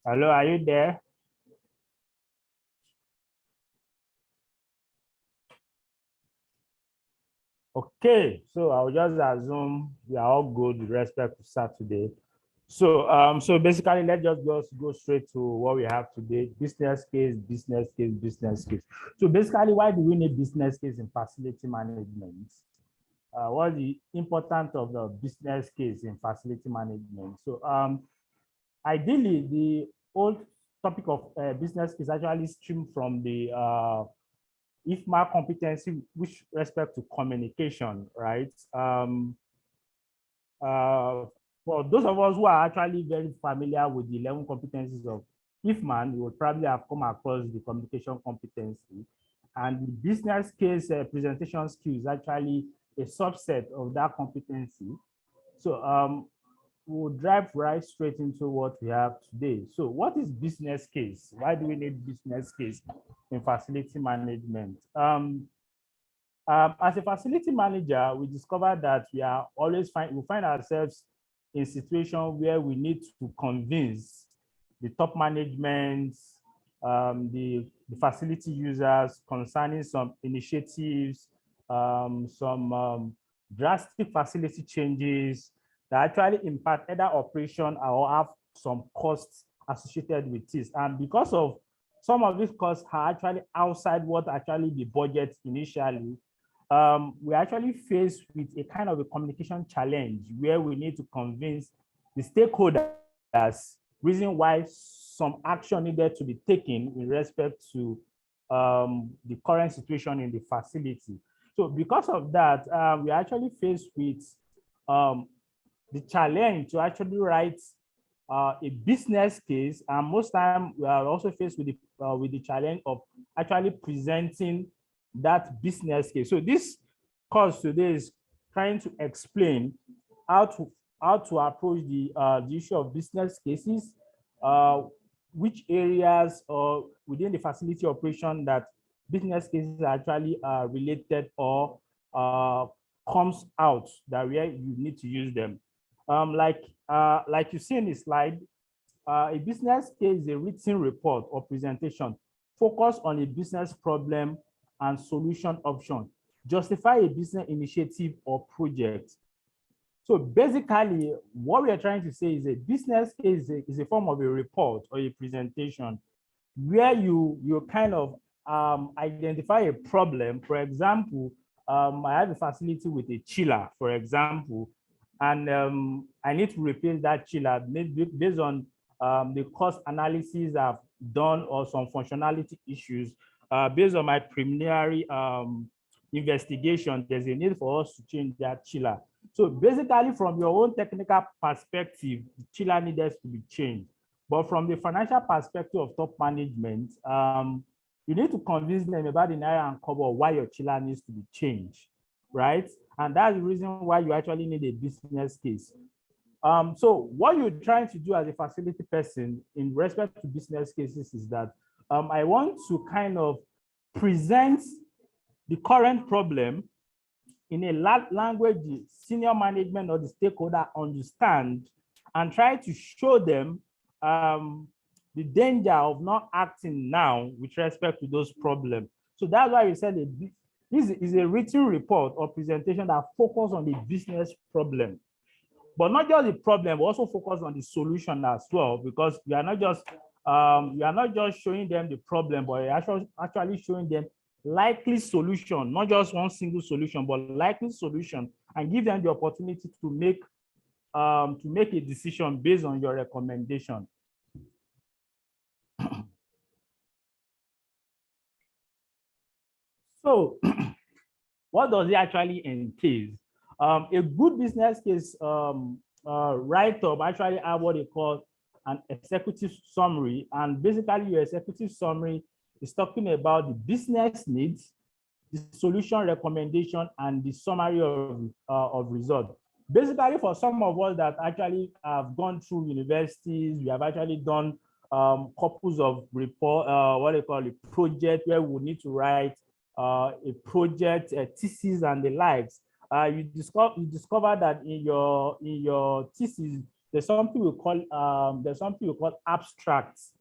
Hello, are you there? Okay, so I'll just assume we are all good with respect to Saturday. So basically, let's just go straight to what we have today: business case, business case, business case. So basically, why do we need business case in facility management? What's the importance of the business case in facility management? So ideally, the old topic of business case actually stemmed from the IFMA competency with respect to communication, right? For those of us who are actually very familiar with the 11 competencies of IFMA, you would probably have come across the communication competency. And the business case presentation skill is actually a subset of that competency. So we'll drive right straight into what we have today. So what is business case? Why do we need business case in facility management? As a facility manager, we discovered that we find ourselves in situations where we need to convince the top management, the facility users concerning some initiatives, some drastic facility changes that actually impact either operation or have some costs associated with this. And because of some of these costs are actually outside what actually the budget initially, we actually faced with a kind of a communication challenge where we need to convince the stakeholders reason why some action needed to be taken in respect to the current situation in the facility. So because of that, we actually faced with the challenge to actually write a business case, and most time we are also faced with the challenge of actually presenting that business case. So this course today is trying to explain how to approach the issue of business cases, which areas or within the facility operation that business cases are actually related or comes out that where you need to use them. Like you see in the slide, a business case is a written report or presentation focused on a business problem and solution option, justify a business initiative or project. So basically, what we are trying to say is a business case is a form of a report or a presentation where you kind of identify a problem. For example, I have a facility with a chiller, for example, and I need to replace that chiller based on the cost analysis I've done or some functionality issues. Based on my preliminary investigation, there's a need for us to change that chiller. So basically, from your own technical perspective, the chiller needs to be changed. But from the financial perspective of top management, you need to convince them about the naira and kobo why your chiller needs to be changed, right? And that's the reason why you actually need a business case. So what you're trying to do as a facility person in respect to business cases is that I want to kind of present the current problem in a language the senior management or the stakeholder understand, and try to show them the danger of not acting now with respect to those problems. So that's why we said this is a written report or presentation that focuses on the business problem. But not just the problem, we also focus on the solution as well, because we are not just showing them the problem, but we're actually showing them likely solution, not just one single solution, but likely solution, and give them the opportunity to make a decision based on your recommendation. So what does it actually entail? A good business case write-up actually have what they call an executive summary, and basically your executive summary is talking about the business needs, the solution recommendation, and the summary of results. Basically, for some of us that actually have gone through universities, we have actually done couples of report, what they call a project, where we need to write a project, a thesis, and the likes. You discover that in your thesis, there's something we call abstracts,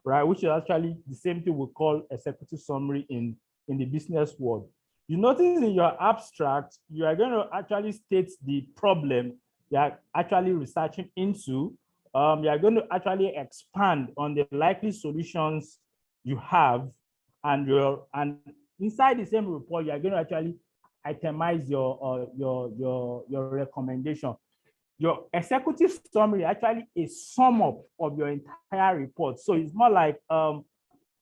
right? Which is actually the same thing we call executive summary in the business world. You notice in your abstract, you are going to actually state the problem you are actually researching into. You are going to actually expand on the likely solutions you have, and inside the same report, you are going to actually itemize your recommendation. Your executive summary actually a sum up of your entire report. So it's more like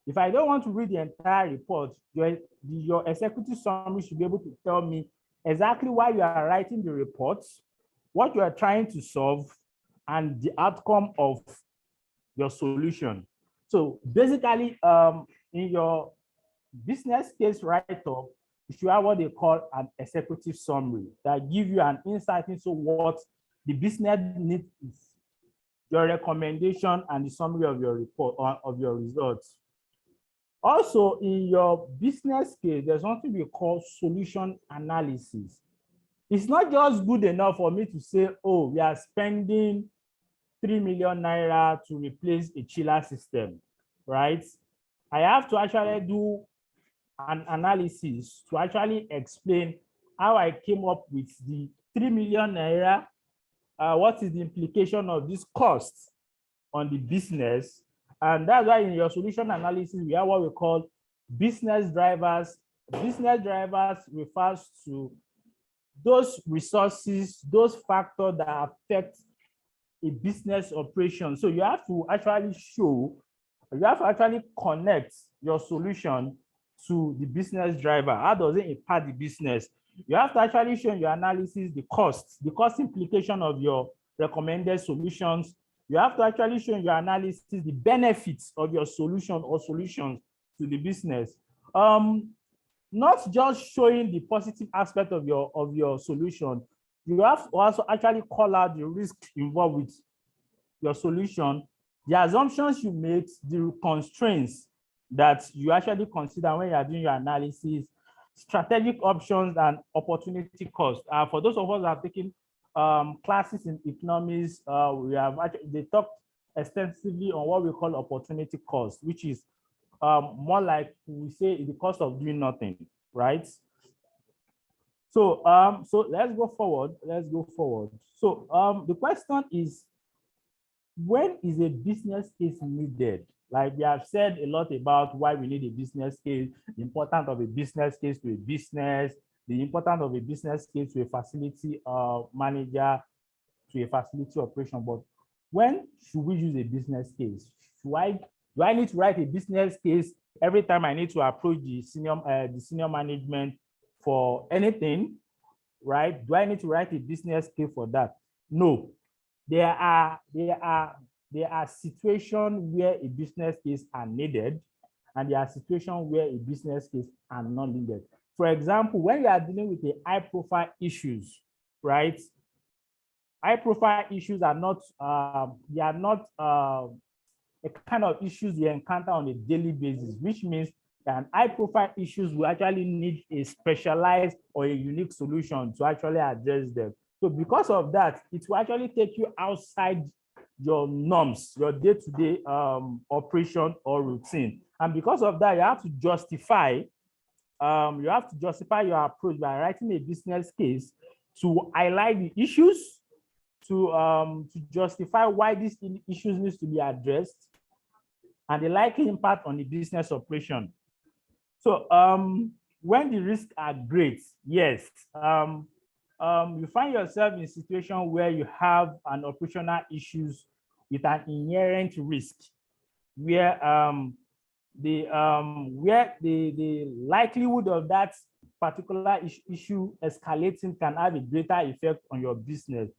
if I don't want to read the entire report, your executive summary should be able to tell me exactly why you are writing the report, what you are trying to solve, and the outcome of your solution. So basically, in your business case write-up, you should have what they call an executive summary that give you an insight into what the business needs, your recommendation, and the summary of your report or of your results. Also, in your business case, there's something we call solution analysis. It's not just good enough for me to say, oh, we are spending 3 million naira to replace a chiller system, right? I have to actually do an analysis to actually explain how I came up with the 3 million naira, what is the implication of this cost on the business. And that's why in your solution analysis, we have what we call business drivers. Business drivers refers to those resources, those factors that affect a business operation. So you have to actually connect your solution to the business driver. How does it impact the business? You have to actually show in your analysis the cost implication of your recommended solutions. You have to actually show in your analysis the benefits of your solution or solutions to the business. Not just showing the positive aspect of your solution, you have to also actually call out the risk involved with your solution, the assumptions you made, the constraints that you actually consider when you are doing your analysis, strategic options, and opportunity cost. For those of us that have taken classes in economics, they talked extensively on what we call opportunity cost, which is more like we say the cost of doing nothing, right? So let's go forward. So the question is, when is a business case needed? Like we have said a lot about why we need a business case, the importance of a business case to a business, the importance of a business case to a facility manager, to a facility operation. But when should we use a business case? Do I need to write a business case every time I need to approach the senior management for anything, right? Do I need to write a business case for that? No. There are situations where a business case are needed, and there are situations where a business case are not needed. For example, when you are dealing with the high-profile issues, right? High-profile issues are not a kind of issues you encounter on a daily basis, which means that high-profile issues will actually need a specialized or a unique solution to actually address them. So because of that, it will actually take you outside your norms, your day-to-day operation or routine. And because of that, you have to justify your approach by writing a business case to highlight the issues, to justify why these issues need to be addressed, and the likely impact on the business operation. So when the risks are great, yes, you find yourself in a situation where you have an operational issues with an inherent risk, where the likelihood of that particular issue escalating can have a greater effect on your business.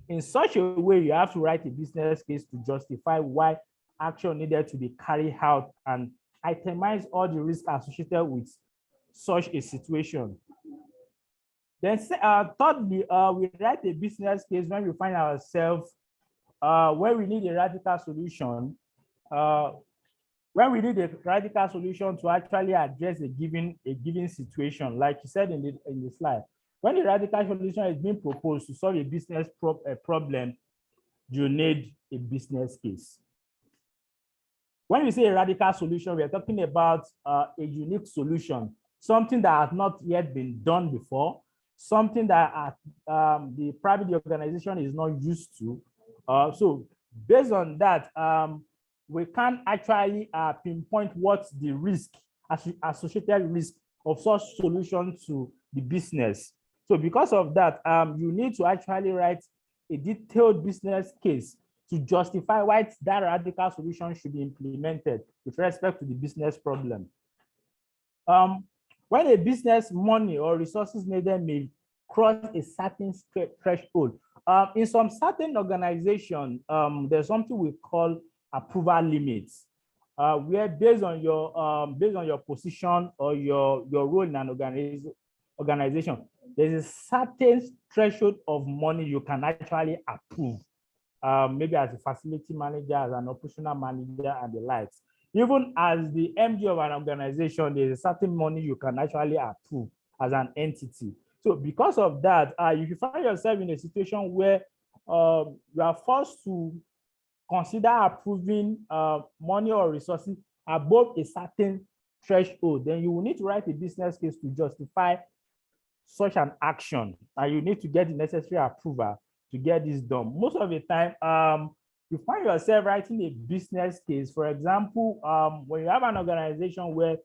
In such a way, you have to write a business case to justify why action needed to be carried out and itemize all the risks associated with such a situation. Then thirdly, we write a business case when we find ourselves where we need a radical solution. When we need a radical solution to actually address a given situation, like you said in the slide, when the radical solution is being proposed to solve a business problem, you need a business case. When we say a radical solution, we are talking about a unique solution, something that has not yet been done before, something that the private organization is not used to. So based on that, we can actually pinpoint what's the risk, associated risk of such solution to the business. So because of that, you need to actually write a detailed business case to justify why that radical solution should be implemented with respect to the business problem. When a business money or resources needed may cross a certain threshold, in some certain organization, there's something we call approval limits, where based on your position or your role in an organization, there's a certain threshold of money you can actually approve. Maybe as a facility manager, as an operational manager, and the likes. Even as the MD of an organization, there's a certain money you can actually approve as an entity. So because of that, if you find yourself in a situation where you are forced to consider approving money or resources above a certain threshold, then you will need to write a business case to justify such an action, and you need to get the necessary approval to get this done. Most of the time, you find yourself writing a business case. For example, when you have an organization where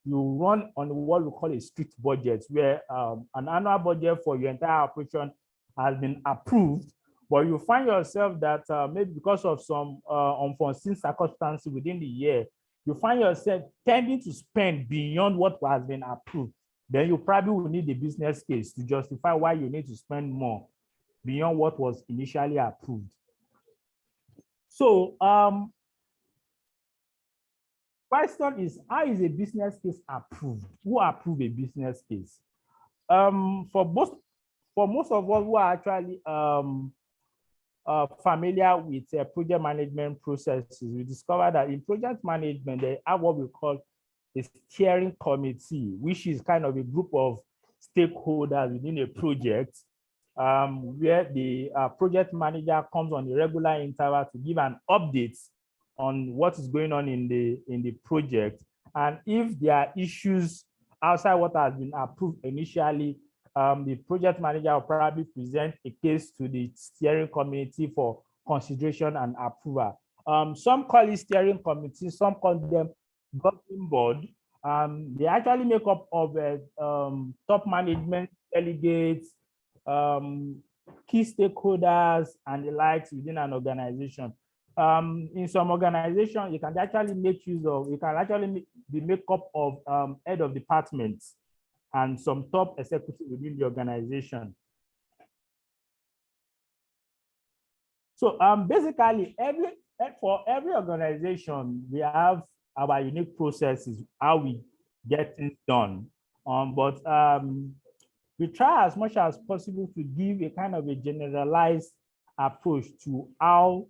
you run on what we call a strict budget, where an annual budget for your entire operation has been approved, but you find yourself that maybe because of some unforeseen circumstances within the year, you find yourself tending to spend beyond what has been approved, then you probably will need a business case to justify why you need to spend more beyond what was initially approved. So question is, how is a business case approved? Who approve a business case? For most of us who are actually familiar with project management processes, we discover that in project management, they have what we call a steering committee, which is kind of a group of stakeholders within a project, where the project manager comes on a regular interval to give an update on what is going on in the project. And if there are issues outside what has been approved initially, the project manager will probably present a case to the steering committee for consideration and approval. Some call it steering committee, some call them governing board. They actually make up of top management, delegates, key stakeholders, and the likes within an organization. In some organizations, you can actually be made up of head of departments and some top executives within the organization. So basically, for every organization, we have our unique processes, how we get things done. But we try as much as possible to give a kind of a generalized approach to how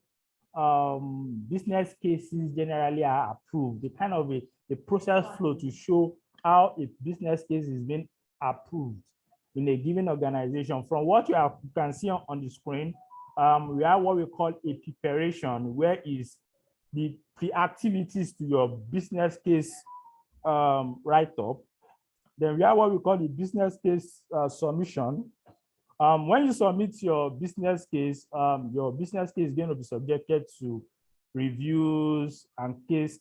business cases generally are approved, the kind of the process flow to show how a business case is being approved in a given organization. From what you can see on the screen, we have what we call a preparation, where is the activities to your business case write-up. Then we have what we call the business case submission. When you submit your business case is going to be subjected to reviews and case.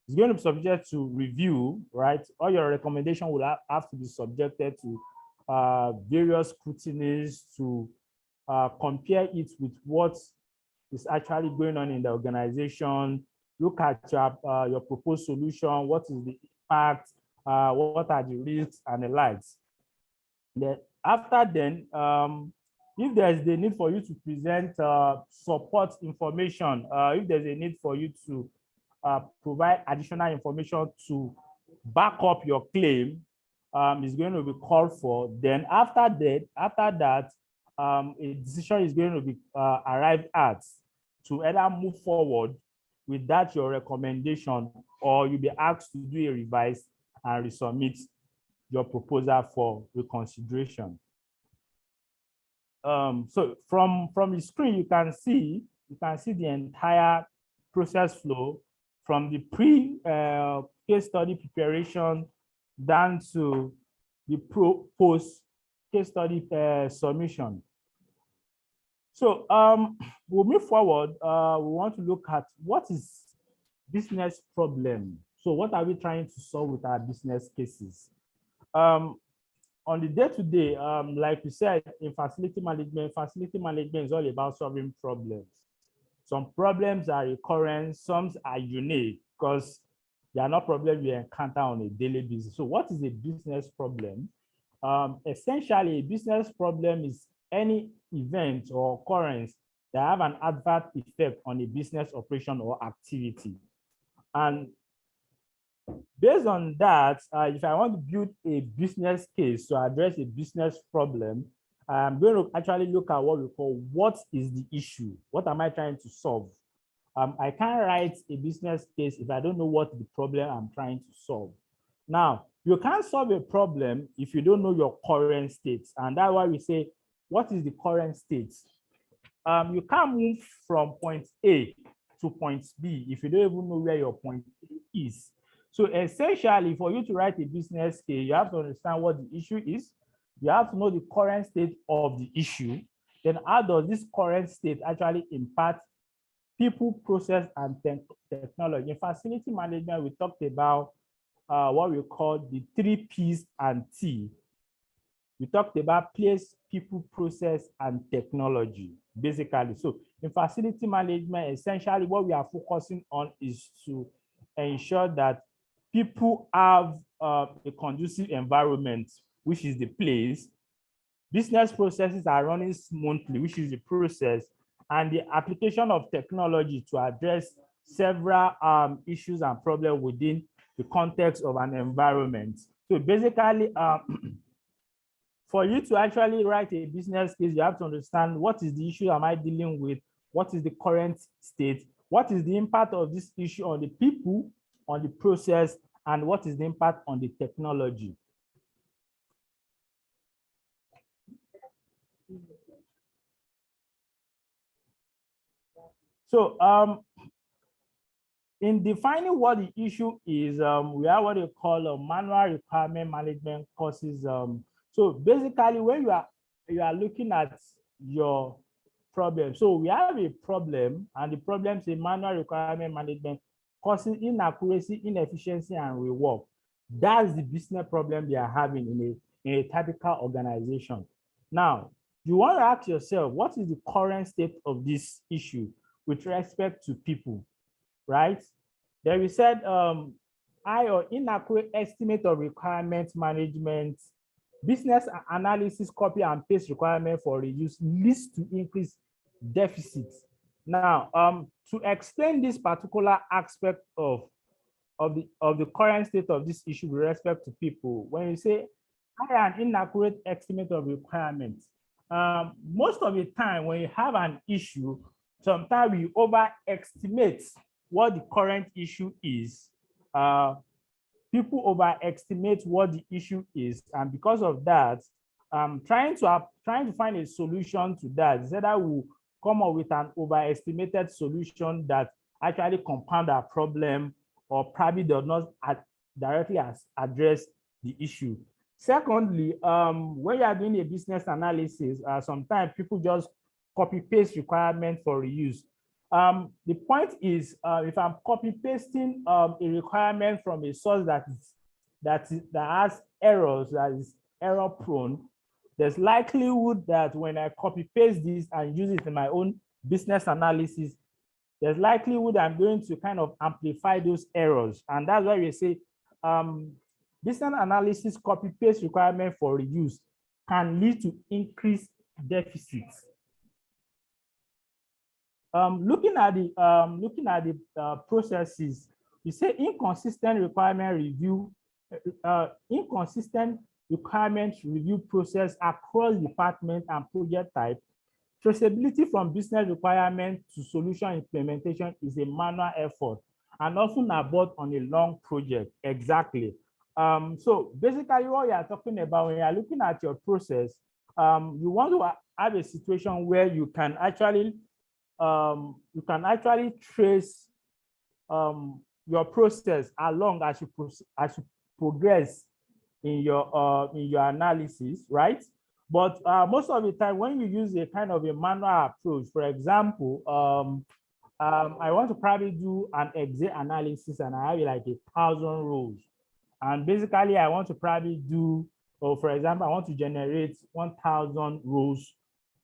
It's going to be subject to review, right? All your recommendation will have to be subjected to various scrutinies to compare it with what is actually going on in the organization. Look at your proposed solution. What is the impact? What are the risks and the likes? Then after then, if there's the need for you to present support information, if there's a need for you to provide additional information to back up your claim, is going to be called for. Then after that, a decision is going to be arrived at to either move forward with that your recommendation, or you'll be asked to do a revise and resubmit your proposal for reconsideration. So from the screen, you can see the entire process flow from the case study preparation down to the post case study submission. So we'll move forward. We want to look at what is business problem. So what are we trying to solve with our business cases? On the day-to-day, like we said, in facility management is all about solving problems. Some problems are recurrent, some are unique because they are not problems we encounter on a daily basis. So what is a business problem? Essentially, a business problem is any event or occurrence that have an adverse effect on a business operation or activity. And based on that, if I want to build a business case to address a business problem, I'm going to actually look at what we call what is the issue? What am I trying to solve? I can't write a business case if I don't know what the problem I'm trying to solve. Now, you can't solve a problem if you don't know your current state. And that's why we say, what is the current state? You can't move from point A to point B if you don't even know where your point A is. So essentially, for you to write a business case, you have to understand what the issue is. You have to know the current state of the issue. Then how does this current state actually impact people, process, and technology? In facility management, we talked about what we call the 3 Ps and T. We talked about place, people, process, and technology, basically. So in facility management, essentially what we are focusing on is to ensure that people have a conducive environment, which is the place. Business processes are running smoothly, which is the process, and the application of technology to address several issues and problems within the context of an environment. So basically, for you to actually write a business case, you have to understand what is the issue am I dealing with, what is the current state, what is the impact of this issue on the people, on the process, and what is the impact on the technology. So in defining what the issue is, we have what they call a manual requirement management courses. So basically, when you are looking at your problem, so we have a problem, and the problem is a manual requirement management causing inaccuracy, inefficiency, and rework. That's the business problem they are having in a typical organization. Now, you want to ask yourself, what is the current state of this issue with respect to people, right? Then we said high or inaccurate estimate of requirement management, business analysis, copy and paste requirement for reuse leads to increased deficits. Now, to explain this particular aspect of the current state of this issue with respect to people, when you say high and inaccurate estimate of requirements, most of the time when you have an issue, sometimes we overestimate what the current issue is. People overestimate what the issue is, and because of that, trying to find a solution to that, is that we'll come up with an overestimated solution that actually compound our problem or probably does not directly address the issue. Secondly, when you are doing a business analysis, sometimes people just copy paste requirement for reuse. The point is, if I'm copy pasting a requirement from a source that has errors, that is error prone, there's likelihood that when I copy paste this and use it in my own business analysis, there's likelihood I'm going to kind of amplify those errors. And that's why we say business analysis copy paste requirement for reuse can lead to increased deficits. Looking at the processes, we say inconsistent requirement review process across department and project type. Traceability from business requirement to solution implementation is a manual effort and often abort on a long project. Exactly. So basically what you are talking about when you are looking at your process, you want to have a situation where you can actually trace your process along as you progress in your analysis, right? But most of the time, when you use a kind of a manual approach, for example, I want to probably do an exit analysis, and I have like 1,000 rows, and basically I want to probably do, or for example, I want to generate 1,000 rows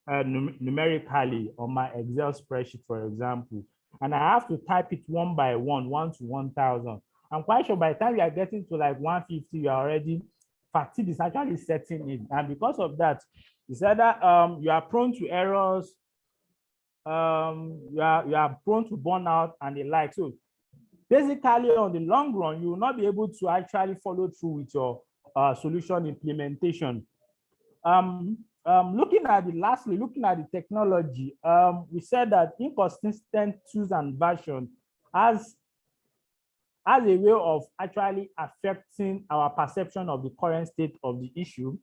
numerically on my Excel spreadsheet, for example, and I have to type it one by one, 1 to 1,000. I'm quite sure by the time you are getting to like 150, you are already, fatigue is actually setting in. And because of that, it's either you are prone to errors, you are prone to burnout and the like. So basically, on the long run, you will not be able to actually follow through with your solution implementation. Looking at the technology, we said that inconsistent tools and version has a way of actually affecting our perception of the current state of the issue.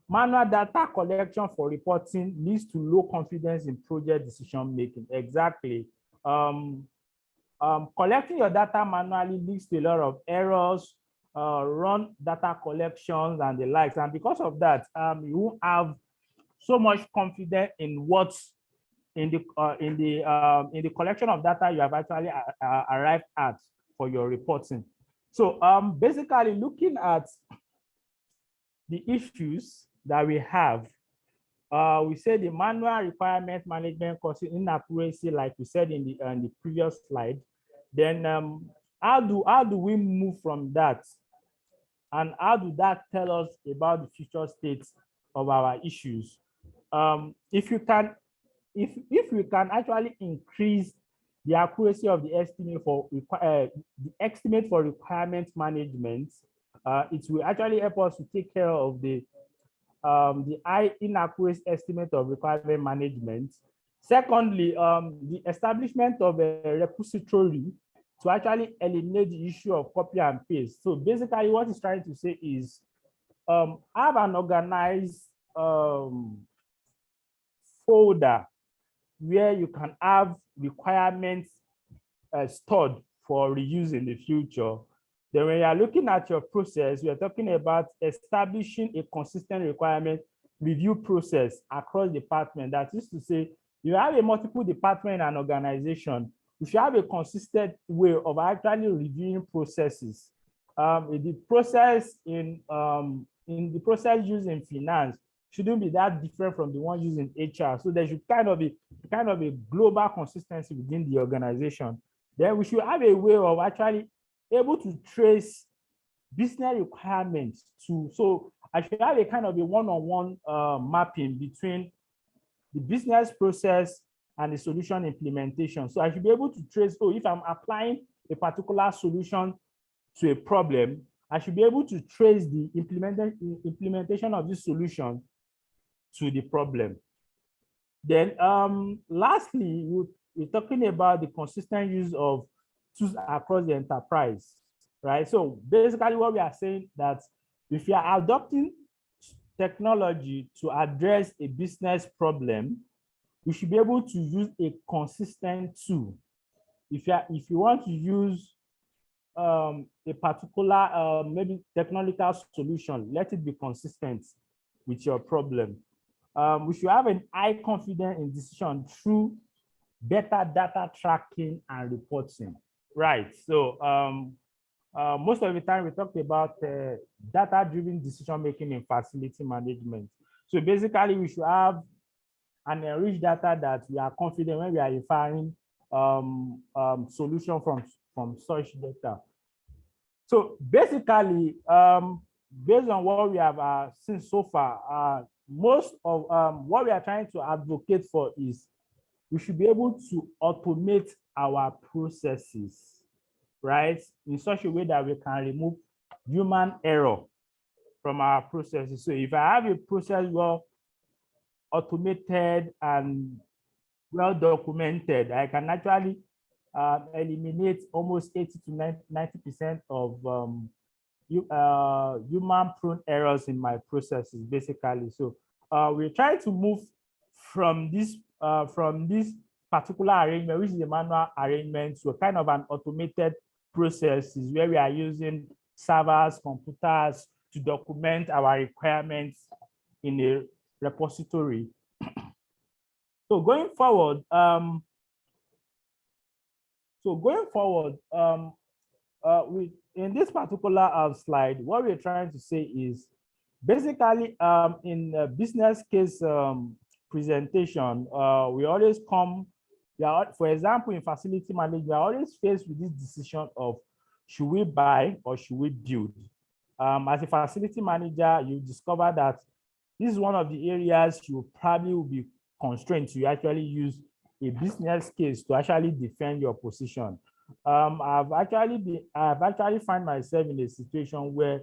Manual data collection for reporting leads to low confidence in project decision making. Exactly. Collecting your data manually leads to a lot of errors, run data collections and the likes. And because of that, you won't have so much confidence in what's in the collection of data you have actually arrived at for your reporting. So basically, looking at the issues that we have, we say the manual requirement management causes inaccuracy, like we said in the previous slide. Then how do we move from that, and how do that tell us about the future states of our issues? If we can actually increase the accuracy of the estimate for requirement management, it will actually help us to take care of the high inaccurate estimate of requirement management. Secondly, the establishment of a repository to actually eliminate the issue of copy and paste. So basically what it's trying to say is have an organized folder where you can have requirements stored for reuse in the future. Then when you are looking at your process, we are talking about establishing a consistent requirement review process across departments. That is to say, you have a multiple department and organization, you should have a consistent way of actually reviewing processes. The process in the process used in finance shouldn't be that different from the one used in HR. So there should kind of a global consistency within the organization. Then we should have a way of actually able to trace business requirements to, so I should have a kind of a one-on-one mapping between the business process and the solution implementation. So I should be able to trace, oh, if I'm applying a particular solution to a problem, I should be able to trace the implementation of this solution to the problem. Then lastly, we're talking about the consistent use of tools across the enterprise, right? So basically what we are saying that if you are adopting technology to address a business problem, you should be able to use a consistent tool. If you want to use a particular maybe technological solution, let it be consistent with your problem. We should have an high confidence in decision through better data tracking and reporting, right? So most of the time we talked about data-driven decision-making in facility management. So basically we should have an enriched data that we are confident when we are inferring solution from such data. So basically, based on what we have seen so far, most of what we are trying to advocate for is we should be able to automate our processes, right? In such a way that we can remove human error from our processes. So if I have a process well automated and well documented, I can actually eliminate almost 80 to 90% of human prone errors in my processes, basically. So we're trying to move from this particular arrangement, which is a manual arrangement, to a kind of an automated processes where we are using servers, computers to document our requirements in a repository. So going forward, in this particular slide, what we're trying to say is basically in a business case presentation, we always come, for example, in facility management, we are always faced with this decision of should we buy or should we build? As a facility manager, you discover that this is one of the areas you probably will be constrained to actually use a business case to actually defend your position. I've actually find myself in a situation where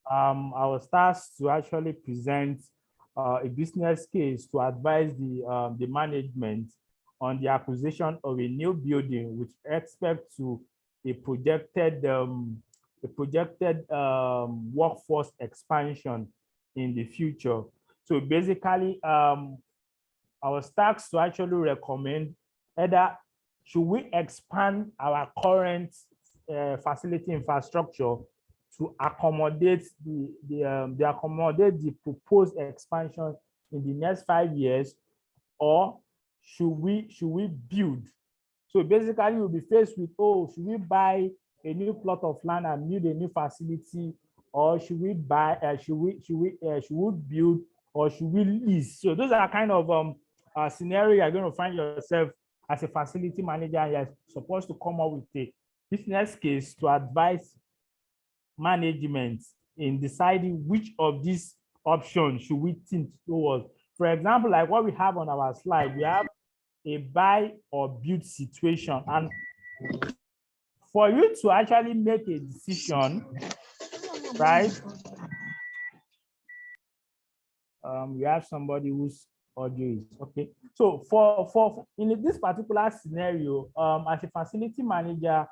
I was tasked to actually present a business case to advise the management on the acquisition of a new building with respect to a projected workforce expansion in the future. So basically, I was tasked to actually recommend either should we expand our current facility infrastructure to accommodate the proposed expansion in the next 5 years, or should we build? So basically, we'll be faced with, oh, should we buy a new plot of land and build a new facility, or should we buy? Should we build, or should we lease? So those are kind of scenario you're going to find yourself as a facility manager, and you're supposed to come up with a business case to advise management in deciding which of these options should we think towards. For example, like what we have on our slide, we have a buy or build situation, and for you to actually make a decision, right? We have somebody whose audio is okay. So for in this particular scenario, as a facility manager,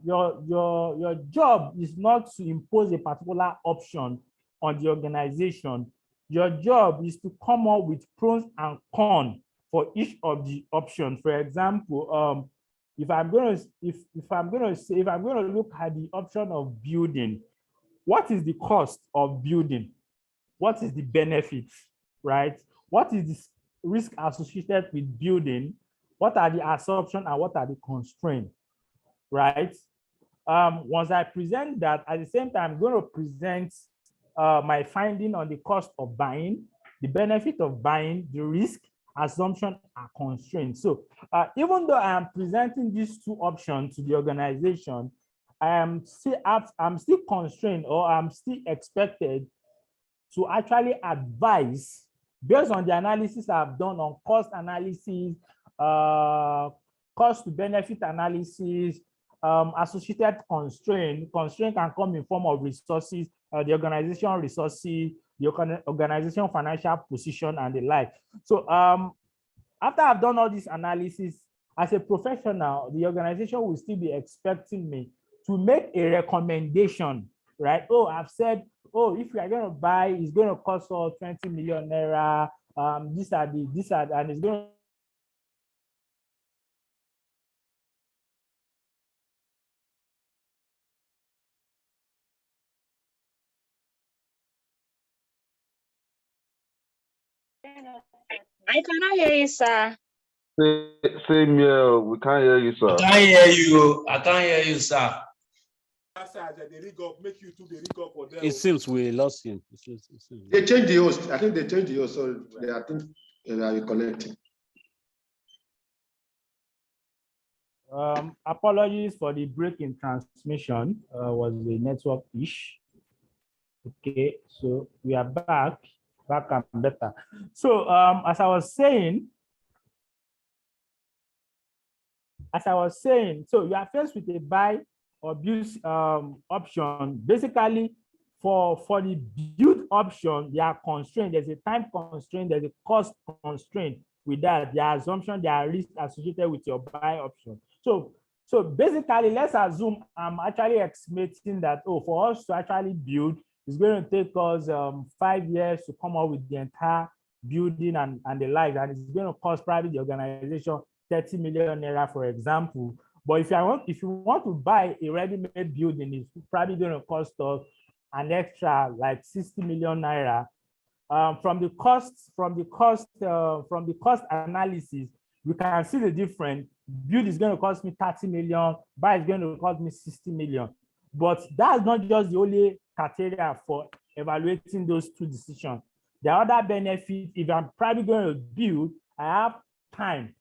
your job is not to impose a particular option on the organization. Your job is to come up with pros and cons for each of the options. For example, if I'm going to look at the option of building, what is the cost of building? What is the benefit, right? What is the risk associated with building? What are the assumptions and what are the constraints, right? Once I present that, at the same time, I'm going to present my finding on the cost of buying, the benefit of buying, the risk, assumption, and constraints. So even though I am presenting these two options to the organization, I'm still constrained, or I'm still expected to actually advise based on the analysis I've done on cost analysis, cost to benefit analysis, associated constraint. Constraint can come in form of resources, the organization resources, the organization financial position, and the like. So after I've done all this analysis, as a professional, the organization will still be expecting me to make a recommendation, right? Oh, I've said, oh, if you are going to buy, it's going to cost us 20 million naira. And it's going to I cannot hear you, sir. Same here. We can't hear you, sir. I can't hear you. I can't hear you, sir. It seems we lost him. They changed the host. I think they changed the host, so I think they are connecting. Apologies for the break in transmission. Was the network issue. Okay, so we are back and better. So as I was saying, so you are faced with a buy or build option. Basically, for the build option, there are constraints. There's a time constraint, there's a cost constraint with that. There are assumptions, there are risks associated with your buy option. So basically, let's assume I'm actually estimating that, oh, for us to actually build, it's going to take us 5 years to come up with the entire building and the like, and it's going to cost probably the organization 30 million naira, for example. But if you want to buy a ready-made building, it's probably going to cost us an extra like 60 million naira. From the cost analysis, we can see the difference. Build is going to cost me 30 million, buy is going to cost me 60 million. But that's not just the only criteria for evaluating those two decisions. The other benefit, if I'm probably going to build, I have time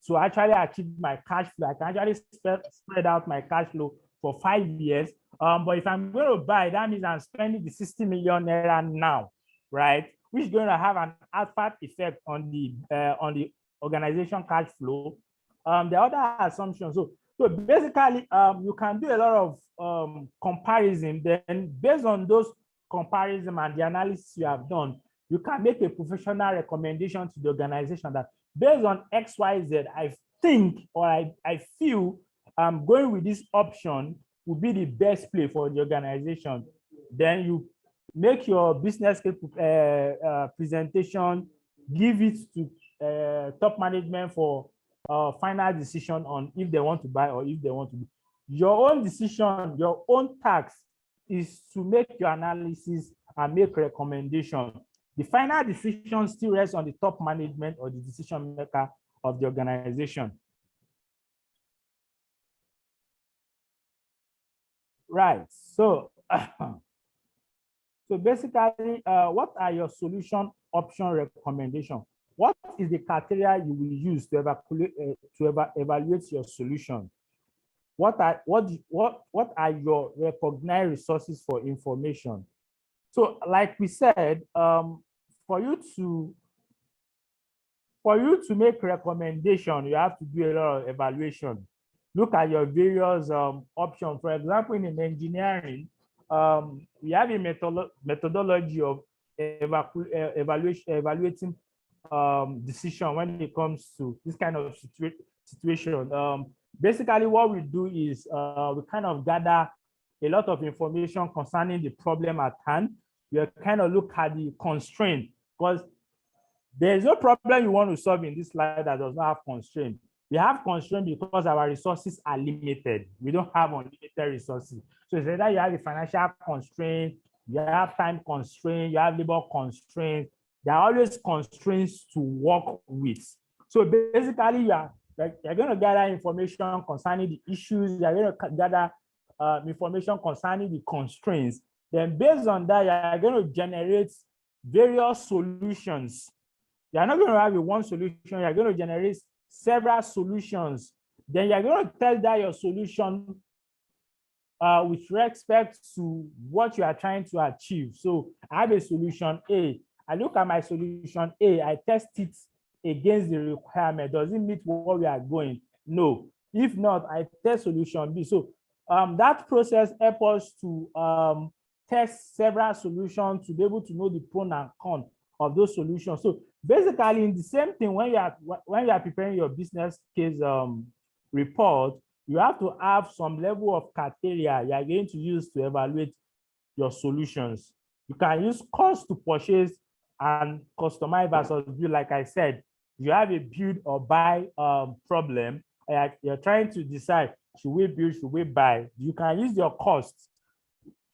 to actually achieve my cash flow. I can actually spread out my cash flow for 5 years. But if I'm going to buy, that means I'm spending the 60 million naira now, right? Which is going to have an adverse effect on the organization cash flow. The other assumption, so basically, you can do a lot of comparison. Then based on those comparison and the analysis you have done, you can make a professional recommendation to the organization that based on X, Y, Z, I think, or I feel going with this option will be the best play for the organization. Then you make your business presentation, give it to top management for final decision on if they want to buy or if they want to. Your own decision, your own task is to make your analysis and make recommendation. The final decision still rests on the top management or the decision maker of the organization. Right. So, so basically, what are your solution option recommendations? What is the criteria you will use to evaluate your solution? What are your recognized resources for information? So, like we said, for you to make recommendation, you have to do a lot of evaluation. Look at your various options. For example, in engineering, we have a methodology of evaluating decision when it comes to this kind of situation. Basically, what we do is we kind of gather a lot of information concerning the problem at hand. We kind of look at the constraint, because there's no problem you want to solve in this slide that does not have constraint. We have constraint because our resources are limited. We don't have unlimited resources. So it's either you have a financial constraint, you have time constraint, you have labor constraint. There are always constraints to work with. So basically, you're going to gather information concerning the issues. You're going to gather information concerning the constraints. Then based on that, you're going to generate various solutions. You're not going to have a one solution. You're going to generate several solutions. Then you're going to test that your solution with respect to what you are trying to achieve. So I have a solution A. I look at my solution A. I test it against the requirement. Does it meet where we are going? No. If not, I test solution B. So that process helps us to test several solutions to be able to know the pros and cons of those solutions. So basically, in the same thing, when you are preparing your business case report, you have to have some level of criteria you are going to use to evaluate your solutions. You can use cost to purchase and customize versus build. Like I said, you have a build or buy problem. You're trying to decide, should we build, should we buy? You can use your cost.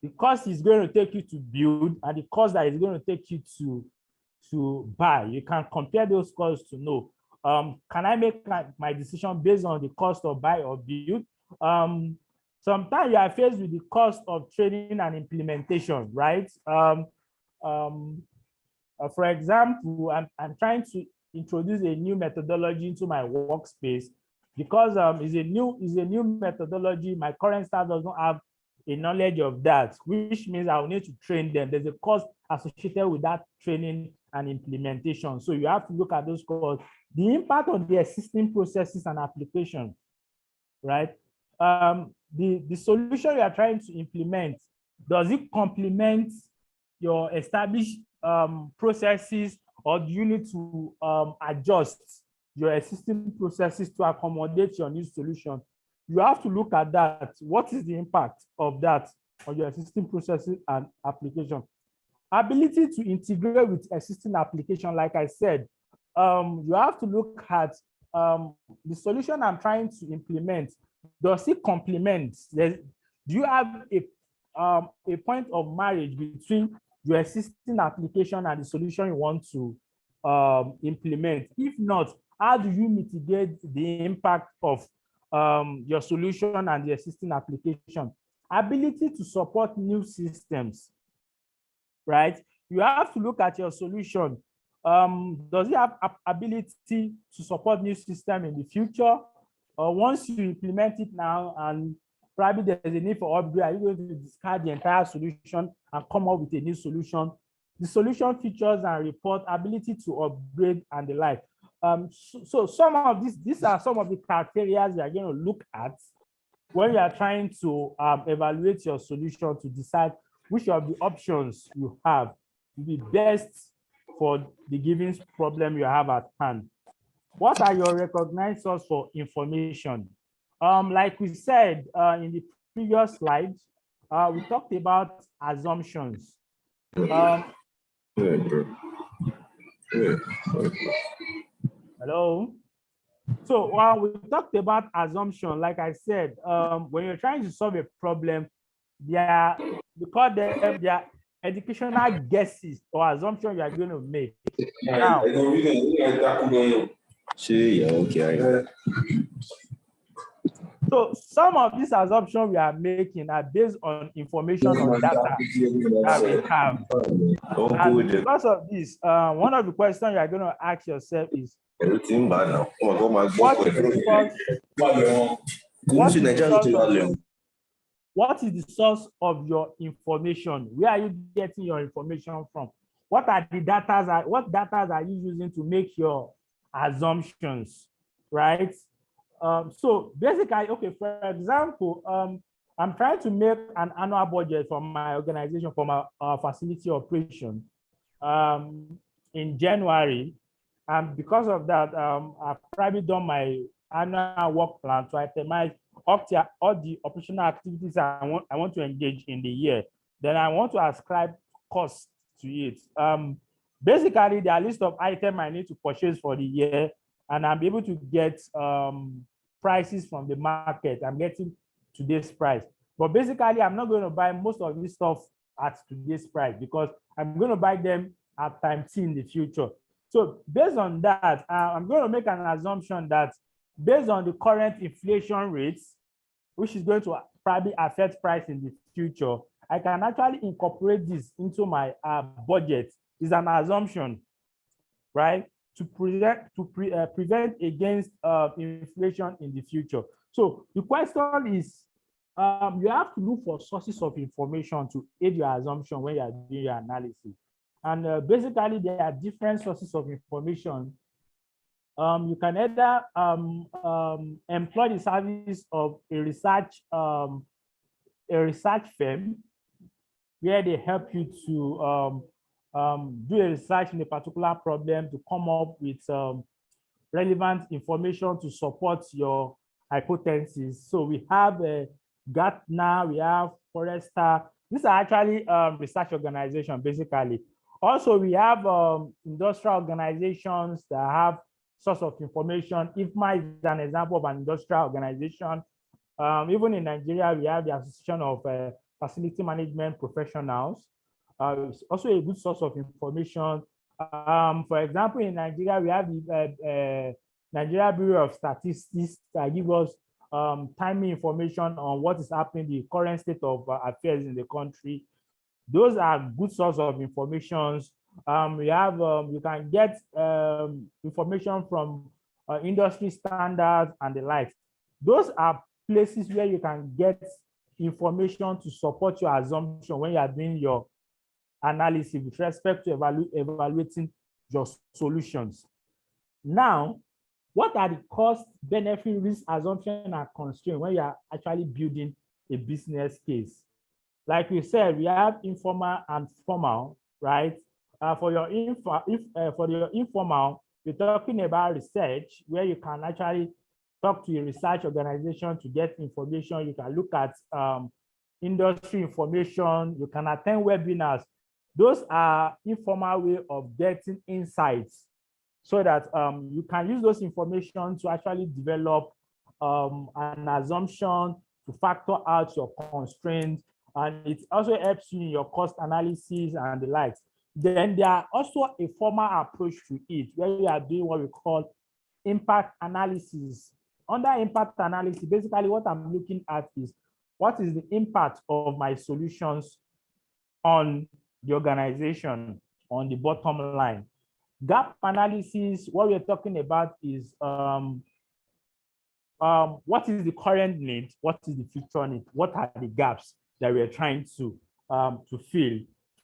The cost is going to take you to build, and the cost that is going to take you to buy. You can compare those costs to know, can I make my decision based on the cost of buy or build? Sometimes you are faced with the cost of training and implementation, right? For example, I'm trying to introduce a new methodology into my workspace because it's a new methodology. My current staff does not have a knowledge of that, which means I will need to train them. There's a cost associated with that training and implementation. So you have to look at those costs, the impact on the existing processes and applications, right? The solution you are trying to implement, does it complement your established processes, or do you need to adjust your existing processes to accommodate your new solution? You have to look at that. What is the impact of that on your existing processes and application? ability to integrate with existing application, like I said, you have to look at the solution I'm trying to implement. Does it complement? Do you have a point of marriage between your existing application and the solution you want to implement? If not, how do you mitigate the impact of your solution and the existing application? Ability to support new systems, right? You have to look at your solution. Does it have ability to support new system in the future? Or once you implement it now and probably there's a need for upgrade, are you going to discard the entire solution and come up with a new solution? The solution features and report, ability to upgrade and the like. So some of these are some of the criteria you are going to look at when you are trying to evaluate your solution to decide which of the options you have will be best for the given problem you have at hand. What are your recognized sources for information? Like we said in the previous slide, we talked about assumptions. Hello. So we talked about assumption. Like I said, when you're trying to solve a problem, we call them their educational guesses or assumptions you are going to make. Now, so some of these assumptions we are making are based on information or data that we have. And because of this, one of the questions you are going to ask yourself is, what is the source of your information? Where are you getting your information from? What are the data? What data are you using to make your assumptions, right? So basically, okay, for example, I'm trying to make an annual budget for my organization, for my facility operation in January. And because of that, I've probably done my annual work plan to itemize all the operational activities I want to engage in the year. Then I want to ascribe costs to it. Basically, there are a list of items I need to purchase for the year, and I'm able to get prices from the market. I'm getting today's price. But basically, I'm not going to buy most of this stuff at today's price because I'm going to buy them at time T in the future. So based on that, I'm going to make an assumption that based on the current inflation rates, which is going to probably affect price in the future, I can actually incorporate this into my budget. It's an assumption, right? To prevent against inflation in the future. So the question is, you have to look for sources of information to aid your assumption when you are doing your analysis. And basically, there are different sources of information. You can either employ the service of a research firm where they help you to do a research in a particular problem to come up with relevant information to support your hypothesis. So we have Gartner, we have Forrester. These are actually research organizations, basically. Also, we have industrial organizations that have source of information. IFMA is an example of an industrial organization. Even in Nigeria, we have the Association of Facility Management Professionals. It's also a good source of information. For example, in Nigeria, we have the Nigeria Bureau of Statistics that give us timely information on what is happening, the current state of affairs in the country. Those are good source of information. We have, you can get information from industry standards and the like. Those are places where you can get information to support your assumption when you are doing your analysis with respect to evaluating your solutions. Now, what are the cost, benefit, risk, assumption, and constraint when you are actually building a business case? Like we said, we have informal and formal, right? For your informal, we're talking about research where you can actually talk to a research organization to get information. You can look at industry information. You can attend webinars. Those are informal way of getting insights so that you can use those information to actually develop an assumption to factor out your constraints, and it also helps you in your cost analysis and the likes. Then there are also a formal approach to it where you are doing what we call impact analysis. Under impact analysis, basically what I'm looking at is what is the impact of my solutions on the organization, on the bottom line. Gap analysis, what we're talking about is what is the current need, what is the future need, what are the gaps that we're trying to fill.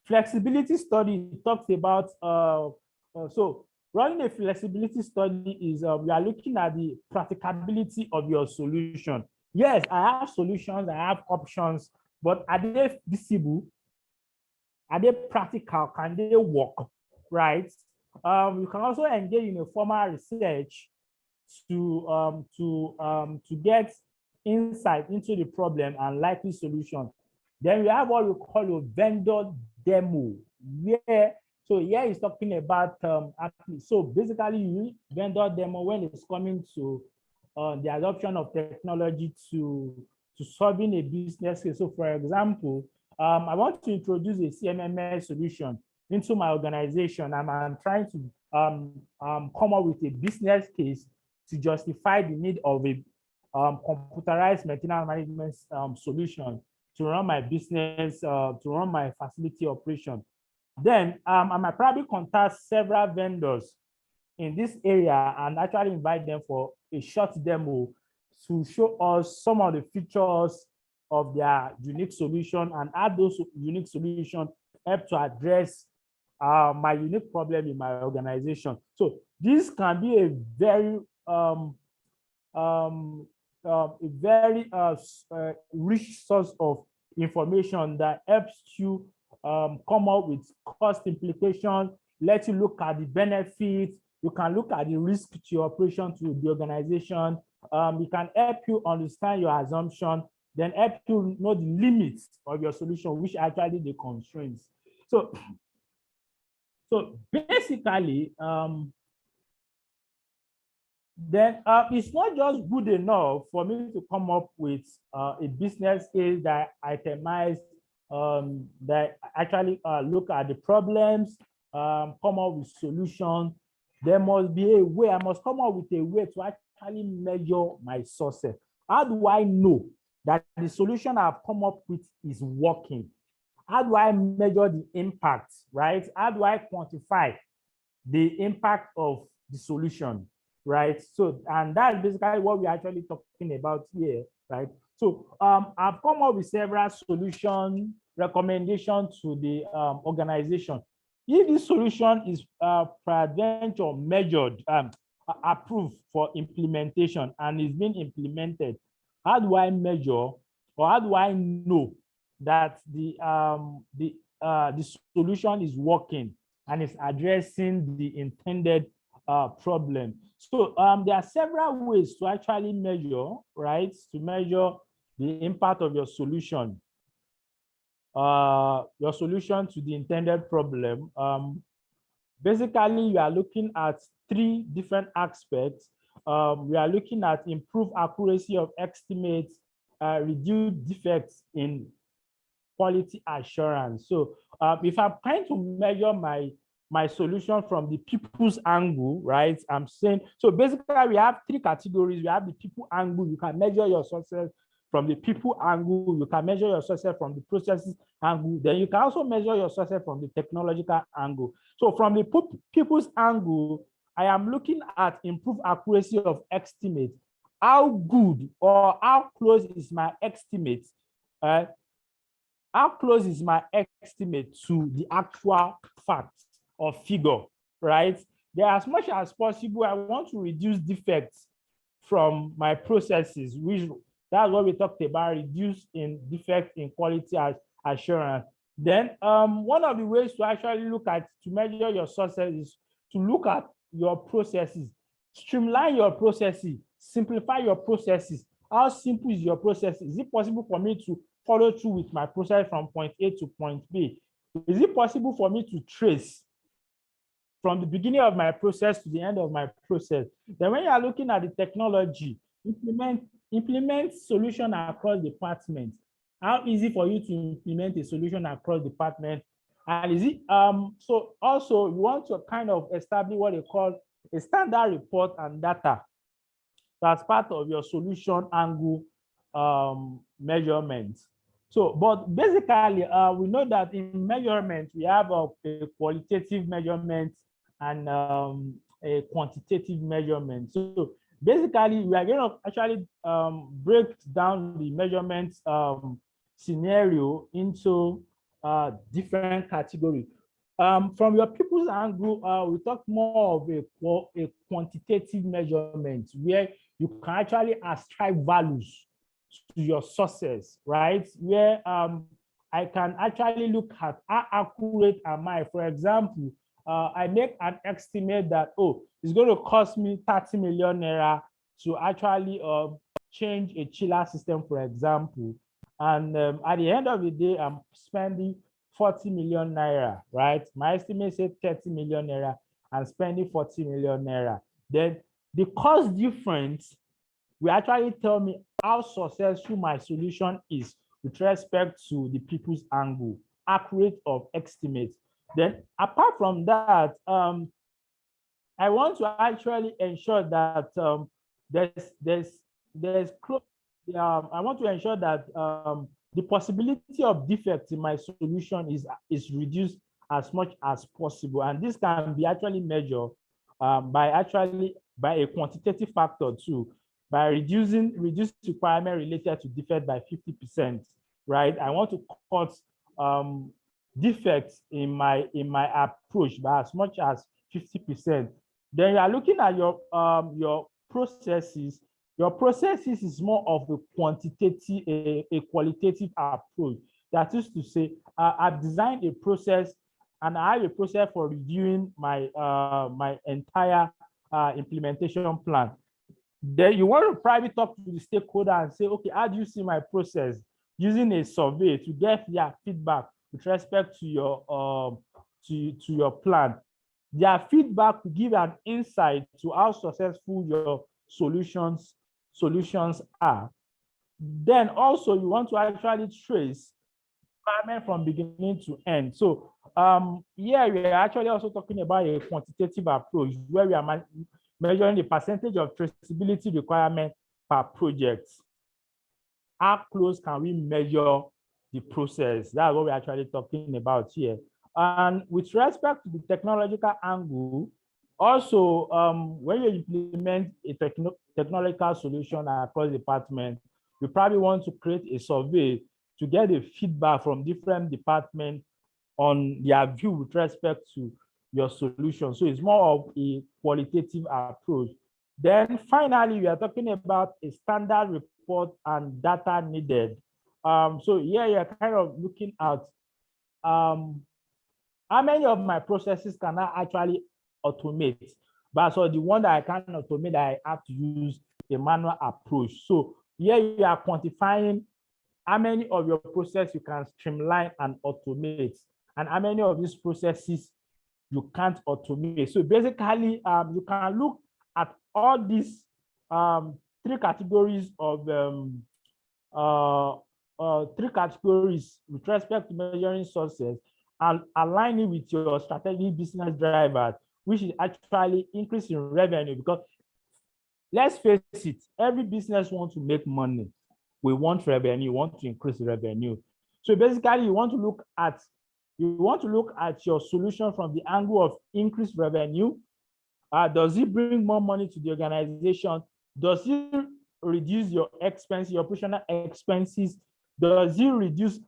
Flexibility study talks about, so running a flexibility study is we are looking at the practicability of your solution. Yes, I have solutions, I have options, but are they feasible? Are they practical? Can they work? Right? You can also engage in a formal research to get insight into the problem and likely solution. Then we have what we call a vendor demo, where so here is talking about so basically you vendor demo when it's coming to the adoption of technology to solving a business case. So for example, I want to introduce a CMMS solution into my organization, and I'm trying to come up with a business case to justify the need of a computerized maintenance management solution to run my business, to run my facility operation. Then I might probably contact several vendors in this area and actually invite them for a short demo to show us some of the features of their unique solution, and how those unique solutions help to address my unique problem in my organization. So this can be a very rich source of information that helps you come up with cost implications, let you look at the benefits, you can look at the risk to your operation, to the organization. It can help you understand your assumption, then help you know the limits of your solution, which are actually the constraints. So basically, then it's not just good enough for me to come up with a business case that itemized, that actually look at the problems, come up with solutions. There must be a way, I must come up with a way to actually measure my success. How do I know that the solution I've come up with is working? How do I measure the impact, right? How do I quantify the impact of the solution, right? So, and that's basically what we're actually talking about here, right? So I've come up with several solution recommendations to the organization. If this solution is peradventure measured, approved for implementation and is being implemented, how do I measure, or how do I know that the solution is working and is addressing the intended problem? So there are several ways to actually measure, right? To measure the impact of your solution to the intended problem. Basically, you are looking at three different aspects. We are looking at improved accuracy of estimates, reduced defects in quality assurance. So if I'm trying to measure my solution from the people's angle, right? I'm saying, so basically we have three categories. We have the people angle. You can measure your success from the people angle. You can measure your success from the processes angle. Then you can also measure your success from the technological angle. So from the people's angle, I am looking at improved accuracy of estimate. How good or how close is my estimate? How close is my estimate to the actual fact or figure, right? There, as much as possible, I want to reduce defects from my processes, which that's what we talked about, reduce in defects in quality assurance. Then one of the ways to actually look at, to measure your success is to look at your processes, streamline your processes, simplify your processes. How simple is your process? Is it possible for me to follow through with my process from point A to point B? Is it possible for me to trace from the beginning of my process to the end of my process? Then when you are looking at the technology, implement solution across departments. How easy for you to implement a solution across departments? And is it so also you want to kind of establish what they call a standard report and data as part of your solution angle measurement. So, but basically, we know that in measurement, we have a qualitative measurement and a quantitative measurement. So basically, we are going to actually break down the measurement scenario into different categories. From your people's angle, we talk more of a quantitative measurement where you can actually ascribe values to your sources, right? Where I can actually look at how accurate am I. For example, I make an estimate that, oh, it's going to cost me 30 million naira to actually change a chiller system, for example. And at the end of the day, I'm spending 40 million naira, right? My estimate said 30 million naira and spending 40 million naira. Then the cost difference will actually tell me how successful my solution is with respect to the people's angle, accurate of estimate. Then apart from that, I want to actually ensure that I want to ensure that the possibility of defects in my solution is reduced as much as possible. And this can be actually measured by a quantitative factor too, by reducing requirement related to defect by 50%, right? I want to cut defects in my approach by as much as 50%. Then you are looking at your processes. Your processes is more of a quantitative, a qualitative approach. That is to say, I've designed a process and I have a process for reviewing my my entire implementation plan. Then you want to probably talk to the stakeholder and say, okay, how do you see my process? Using a survey to get their feedback with respect to your plan. Their feedback will give an insight to how successful your solutions are. Then also you want to actually trace requirement from beginning to end. So here we are actually also talking about a quantitative approach where we are measuring the percentage of traceability requirement per project. How close can we measure the process? That's what we're actually talking about here. And with respect to the technological angle, also, when you implement a technological solution across departments, you probably want to create a survey to get the feedback from different departments on their view with respect to your solution. So it's more of a qualitative approach. Then finally, we are talking about a standard report and data needed. So here you're kind of looking at how many of my processes can I actually automate? But so the one that I can't automate, I have to use a manual approach. So here you are quantifying how many of your processes you can streamline and automate, and how many of these processes you can't automate. So basically, you can look at all these three categories of with respect to measuring sources and aligning with your strategic business drivers, which is actually increasing revenue. Because let's face it, every business wants to make money. We want revenue, want to increase revenue. So basically, you want to look at your solution from the angle of increased revenue. Does it bring more money to the organization? Does it reduce your expenses, your operational expenses? Does it reduce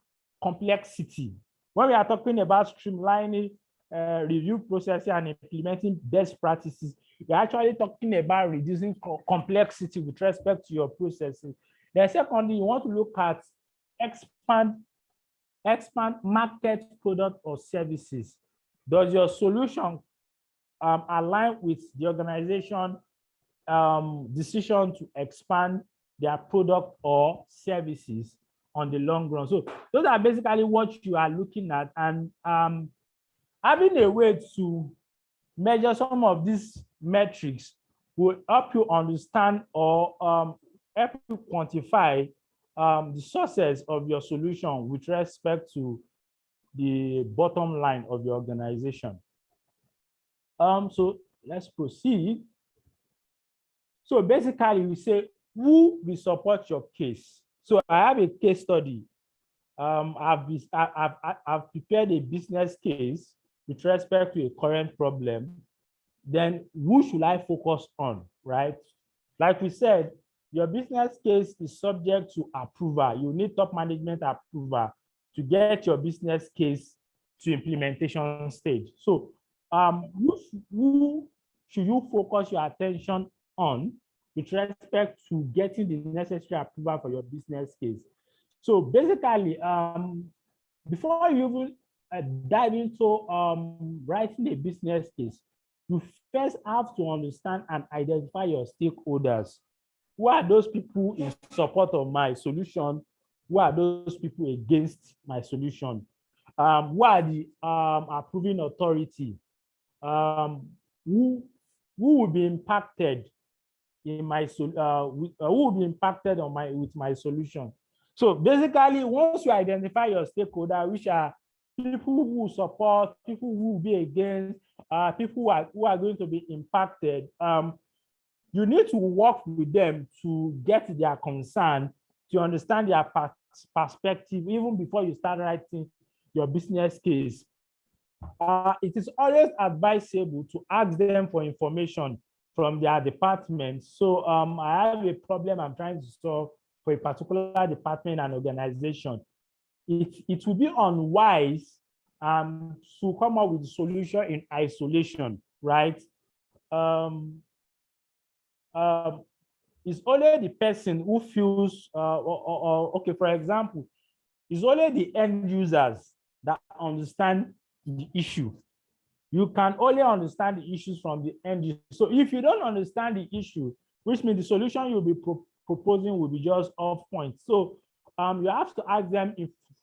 complexity? When we are talking about streamlining review processes and implementing best practices, we're actually talking about reducing complexity with respect to your processes. Then secondly, you want to look at expand market product or services. Does your solution align with the organization decision to expand their product or services on the long run. So those are basically what you are looking at, and having a way to measure some of these metrics will help you understand or help you quantify the sources of your solution with respect to the bottom line of your organization. So let's proceed. So basically, we say, who will support your case? So I have a case study. I've prepared a business case with respect to a current problem. Then who should I focus on, right? Like we said, your business case is subject to approval. You need top management approval to get your business case to implementation stage. So who should you focus your attention on with respect to getting the necessary approval for your business case? So basically, before you even dive into writing a business case, you first have to understand and identify your stakeholders. Who are those people in support of my solution? Who are those people against my solution? Who are the approving authority? Who will be impacted in my who will be impacted on with my solution? So basically, once you identify your stakeholder, which are people who support, people who will be against, people who are going to be impacted, you need to work with them to get their concern, to understand their perspective, even before you start writing your business case. It is always advisable to ask them for information from their department. So I have a problem I'm trying to solve for a particular department and organization. It will be unwise to come up with a solution in isolation, right? It's only the person who feels, okay, for example, it's only the end users that understand the issue. You can only understand the issues from the end user. So if you don't understand the issue, which means the solution you'll be proposing will be just off point. So you have to ask them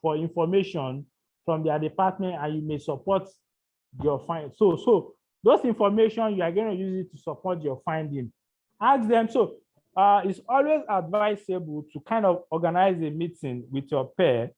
for information from their department, and you may support your finding. So those information, you are going to use it to support your finding. Ask them. So it's always advisable to kind of organize a meeting with your peer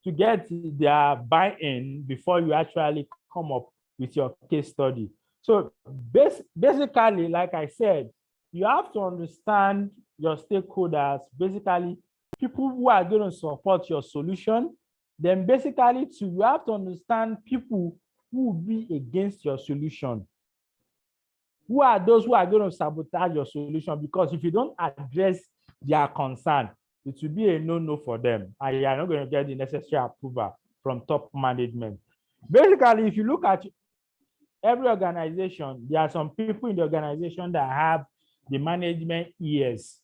to get their buy-in before you actually come up with your case study. So basically, like I said, you have to understand your stakeholders, basically people who are going to support your solution. Then basically too, you have to understand people who will be against your solution. Who are those who are going to sabotage your solution? Because if you don't address their concern, it will be a no-no for them, and you are not going to get the necessary approval from top management. Basically, if you look at every organization, there are some people in the organization that have the management ears.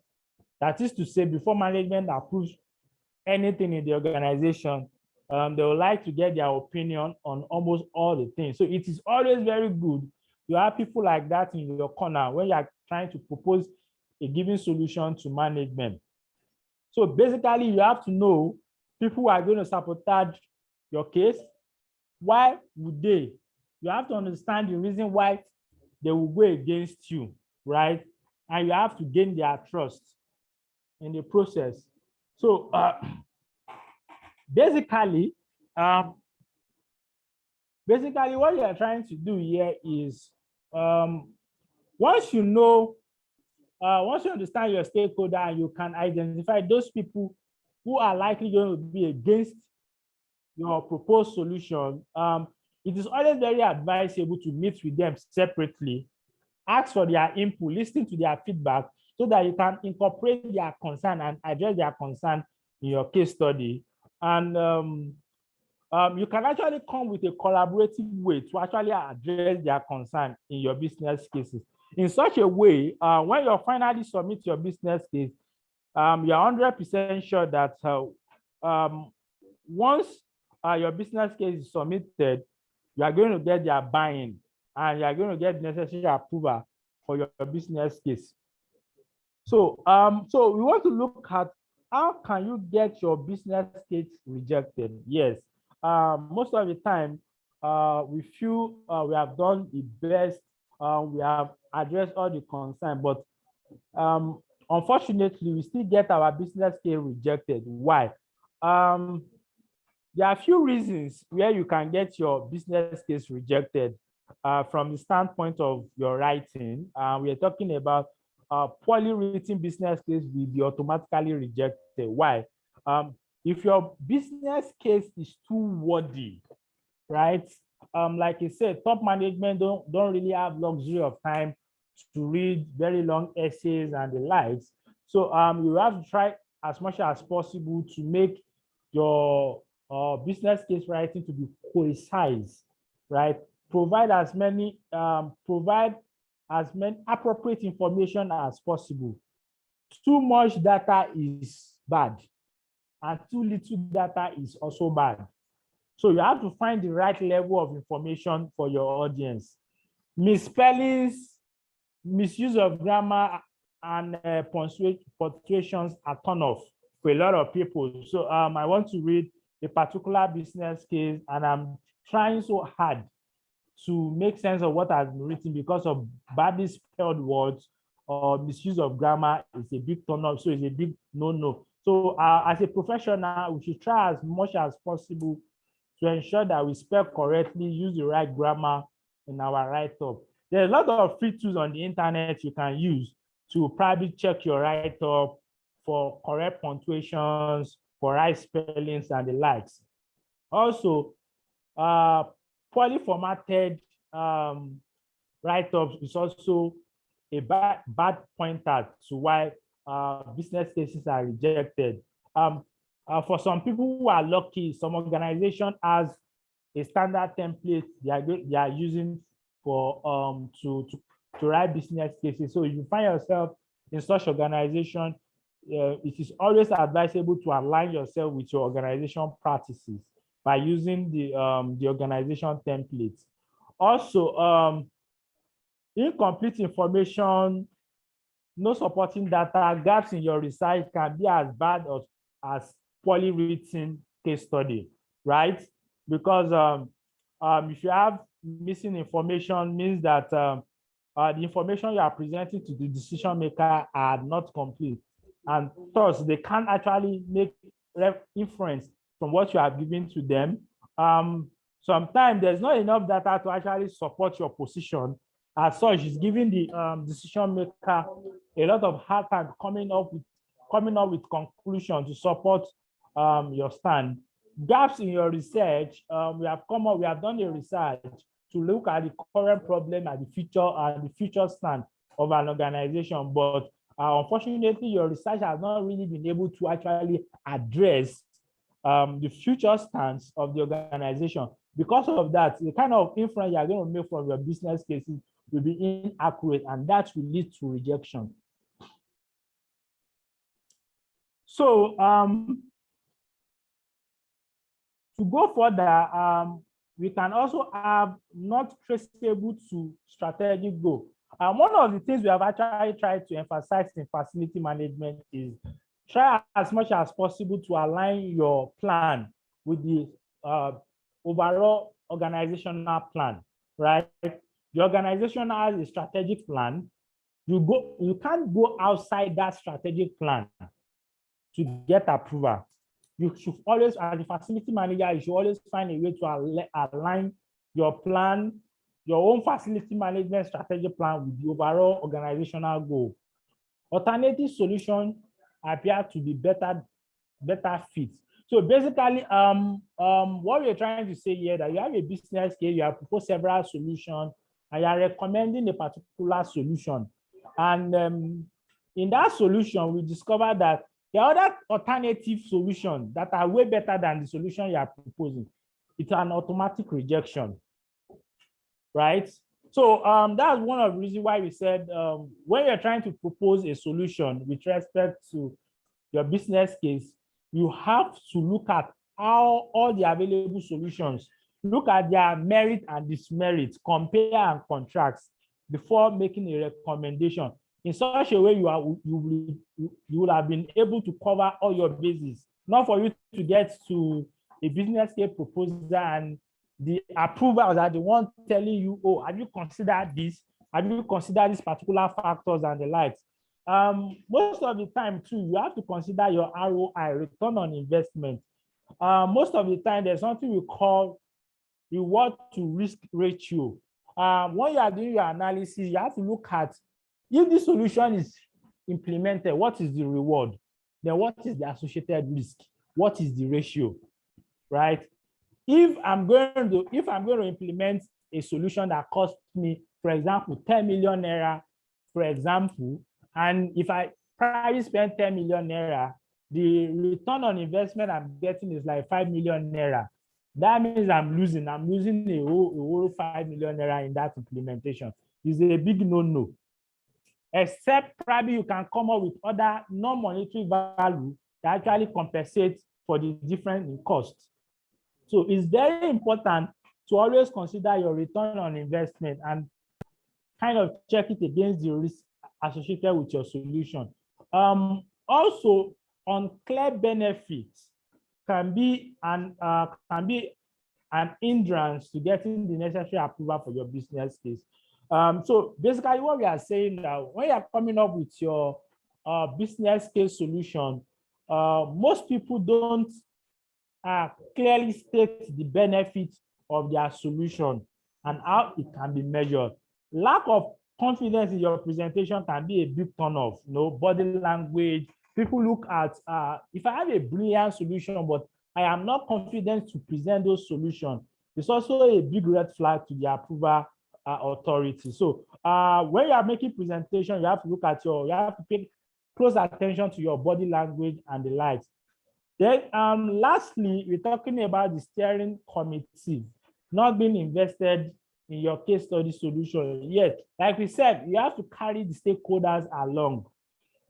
That is to say, before management approves anything in the organization, they would like to get their opinion on almost all the things. So it is always very good you have people like that in your corner when you are trying to propose a given solution to management. So basically, you have to know people who are going to sabotage your case. Why would they? You have to understand the reason why they will go against you, right? And you have to gain their trust in the process. So basically, what you are trying to do here is, once you understand your stakeholder and you can identify those people who are likely going to be against your proposed solution, it is always very advisable to meet with them separately, ask for their input, listen to their feedback, so that you can incorporate their concern and address their concern in your case study. And you can actually come with a collaborative way to actually address their concern in your business cases. In such a way, when you finally submit your business case, you're 100% sure that once your business case is submitted, you are going to get their buy-in and you are going to get necessary approval for your business case. So, so we want to look at how can you get your business case rejected? Yes, most of the time, we feel we have done the best, we have addressed all the concerns, but unfortunately, we still get our business case rejected. Why? There are a few reasons where you can get your business case rejected from the standpoint of your writing. We are talking about poorly written business case will be automatically rejected. Why? If your business case is too wordy, right? Like I said, top management don't really have luxury of time to read very long essays and the likes. So you have to try as much as possible to make your business case writing to be concise, right? Provide as many appropriate information as possible. Too much data is bad, and too little data is also bad. So you have to find the right level of information for your audience. Misspellings, misuse of grammar, and punctuations are turn off for a lot of people. So I want to read a particular business case, and I'm trying so hard to make sense of what has been written because of badly spelled words or misuse of grammar is a big turn off. So it's a big no-no. So as a professional, we should try as much as possible to ensure that we spell correctly, use the right grammar in our write-up. There are a lot of free tools on the internet you can use to probably check your write-up for correct punctuations, for right spellings, and the likes. Also, poorly formatted write-ups is also a bad pointer to why business cases are rejected. For some people who are lucky, some organization has a standard template they are using for to write business cases. So if you find yourself in such organization, it is always advisable to align yourself with your organization practices by using the organization templates. Also, incomplete information, no supporting data, gaps in your research can be as bad as poorly written case study, right? Because if you have missing information, means that the information you are presenting to the decision maker are not complete, and thus they can't actually make inference from what you have given to them. Sometimes there's not enough data to actually support your position. As such, it's giving the decision maker a lot of hard time coming up with conclusion to support your stand. Gaps in your research, we have done a research to look at the current problem and the future stand of an organization, but unfortunately, your research has not really been able to actually address the future stance of the organization. Because of that, the kind of inference you are going to make from your business cases will be inaccurate, and that will lead to rejection. So to go further, we can also have not traceable to strategic goal. One of the things we have actually tried to emphasize in facility management is try as much as possible to align your plan with the overall organizational plan, right? The organization has a strategic plan. You can't go outside that strategic plan to get approval. You should always, as a facility manager, you should always find a way to align your plan, your own facility management strategy plan with the overall organizational goal. Alternative solutions appear to be better fit. So basically, what we're trying to say here that you have a business case, you have proposed several solutions, and you are recommending a particular solution. And in that solution, we discovered that there are other alternative solutions that are way better than the solution you are proposing. It's an automatic rejection, right? So that's one of the reasons why we said when you're trying to propose a solution with respect to your business case, you have to look at all the available solutions, look at their merit and dismerit, compare and contrast before making a recommendation. In such a way, you will have been able to cover all your bases. Not for you to get to a business case proposal and the approvals are the one telling you, oh, have you considered this? Have you considered these particular factors and the likes? Most of the time too, you have to consider your ROI, return on investment. Most of the time, there's something we call reward to risk ratio. When you are doing your analysis, you have to look at if the solution is implemented, what is the reward? Then what is the associated risk? What is the ratio, right? If I'm going to implement a solution that costs me, for example, 10 million naira, for example, and if I probably spend 10 million naira, the return on investment I'm getting is like 5 million naira. That means I'm losing a whole 5 million naira in that implementation. It's a big no-no. Except probably you can come up with other non-monetary value that actually compensates for the difference in cost. So it's very important to always consider your return on investment and kind of check it against the risk associated with your solution. Also, unclear benefits can be an hindrance to getting the necessary approval for your business case. So basically what we are saying now, when you're coming up with your business case solution, most people don't clearly state the benefits of their solution and how it can be measured. Lack of confidence in your presentation can be a big turn-off. Body language. People look at, if I have a brilliant solution, but I am not confident to present those solutions, it's also a big red flag to the approval authority. So when you are making presentation, you have to look at you have to pay close attention to your body language and the likes. Then lastly, we're talking about the steering committee not being invested in your case study solution. Yet, like we said, you have to carry the stakeholders along,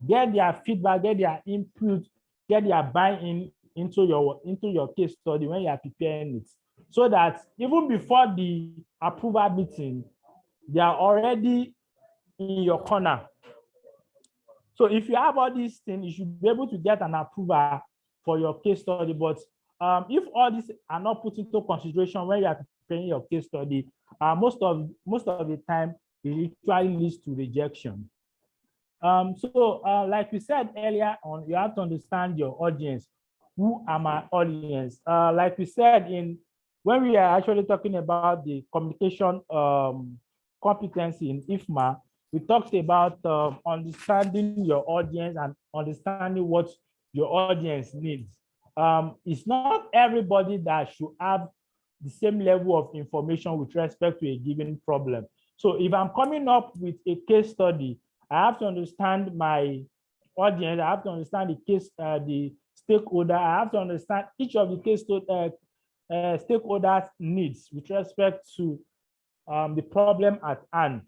get their feedback, get their input, get their buy-in into your case study when you are preparing it, so that even before the approval meeting, they are already in your corner. So if you have all these things, you should be able to get an approval for your case study. But if all these are not put into consideration when you are preparing your case study, most of the time it usually leads to rejection. So like we said earlier on, you have to understand your audience. Who are my audience? Like we said, when we are actually talking about the communication competency in IFMA, we talked about understanding your audience and understanding what your audience needs. It's not everybody that should have the same level of information with respect to a given problem. So if I'm coming up with a case study, I have to understand my audience. I have to understand the stakeholder. I have to understand each of the case stakeholders' needs with respect to the problem at hand.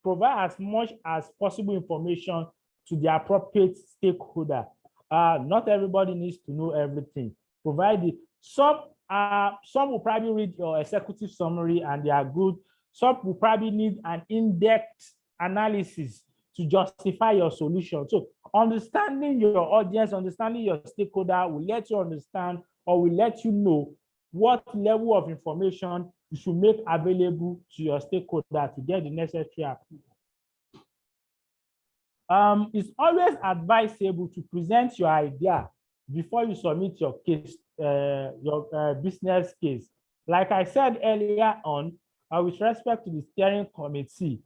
Provide as much as possible information to the appropriate stakeholder. Not everybody needs to know everything. Provide some will probably read your executive summary and they are good. Some will probably need an in-depth analysis to justify your solution. So understanding your audience, understanding your stakeholder will let you understand or will let you know what level of information you should make available to your stakeholder to get the necessary approval. It's always advisable to present your idea before you submit your case, your business case. Like I said earlier on, with respect to the steering committee,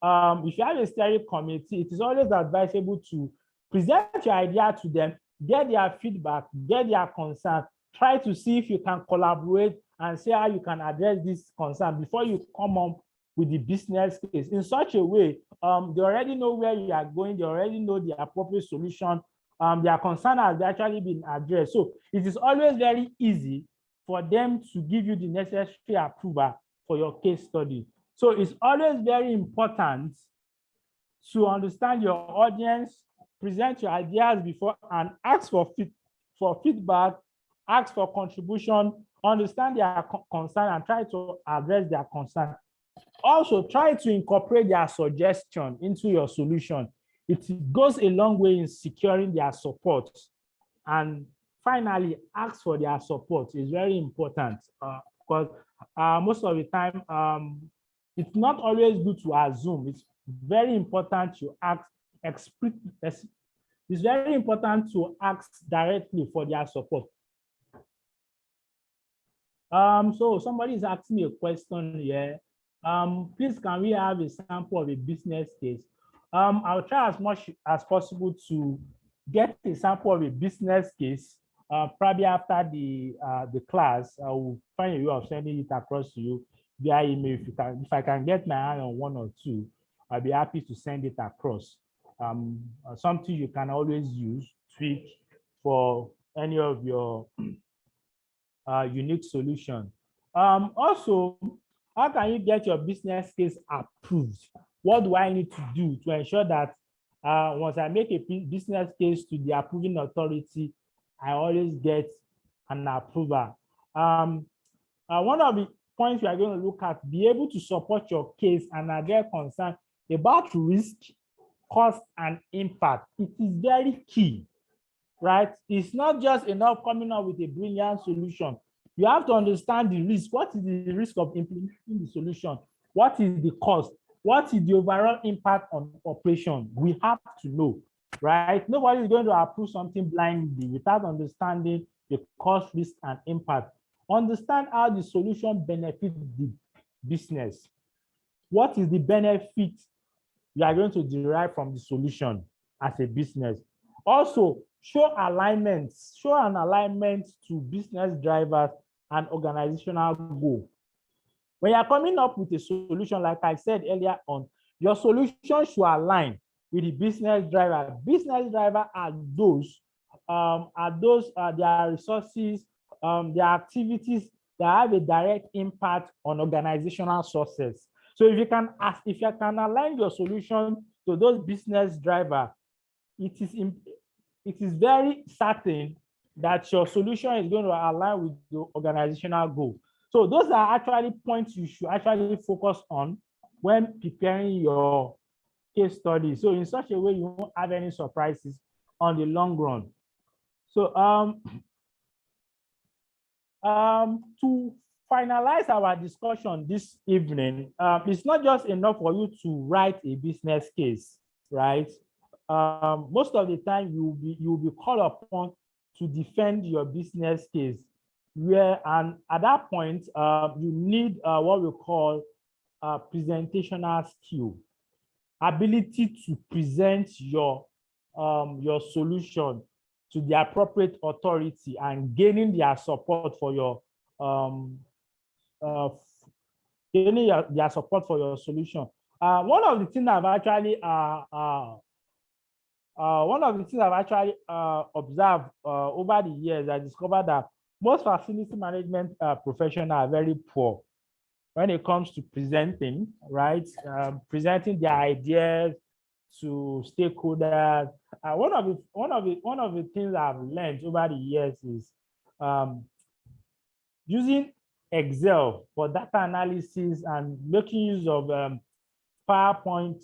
if you have a steering committee, it is always advisable to present your idea to them, get their feedback, get their concern, try to see if you can collaborate and see how you can address this concern before you come up with the business case. In such a way, they already know where you are going, they already know the appropriate solution, their concern has actually been addressed. So it is always very easy for them to give you the necessary approval for your case study. So it's always very important to understand your audience, present your ideas before, and ask for feedback, ask for contribution, understand their concern, and try to address their concern Also, try to incorporate their suggestion into your solution. It goes a long way in securing their support. And finally, ask for their support is very important because most of the time, it's not always good to assume. It's very important to ask it's very important to ask directly for their support. So somebody is asking me a question here. Please, can we have a sample of a business case? I'll try as much as possible to get a sample of a business case. Probably after the class, I will find a way of sending it across to you via email. If I can get my hand on one or two, I'll be happy to send it across. Something you can always use, tweak for any of your unique solution. Also, how can you get your business case approved? What do I need to do to ensure that once I make a business case to the approving authority, I always get an approval? One of the points we are going to look at, be able to support your case and are there concerned about risk, cost, and impact. It is very key, right? It's not just enough coming up with a brilliant solution. You have to understand the risk. What is the risk of implementing the solution? What is the cost? What is the overall impact on operation? We have to know, right? Nobody is going to approve something blindly without understanding the cost, risk, and impact. Understand how the solution benefits the business. What is the benefit you are going to derive from the solution as a business? Also, show alignments, show an alignment to business drivers and organizational goal. When you're coming up with a solution, like I said earlier on, your solution should align with the business driver. Business driver are their resources, their activities that have a direct impact on organizational success. So if you can align your solution to those business drivers, it is very certain that your solution is going to align with the organizational goal. So those are actually points you should actually focus on when preparing your case study. So in such a way, you won't have any surprises on the long run. So to finalize our discussion this evening, it's not just enough for you to write a business case, right? Most of the time you will be called upon to defend your business case, and at that point you need what we call presentational skill, ability to present your solution to the appropriate authority and gaining their support for your solution. One of the things I've actually observed over the years, I discovered that most facility management professionals are very poor when it comes to presenting, right? Presenting their ideas to stakeholders. One of the things I've learned over the years is using Excel for data analysis and making use of PowerPoint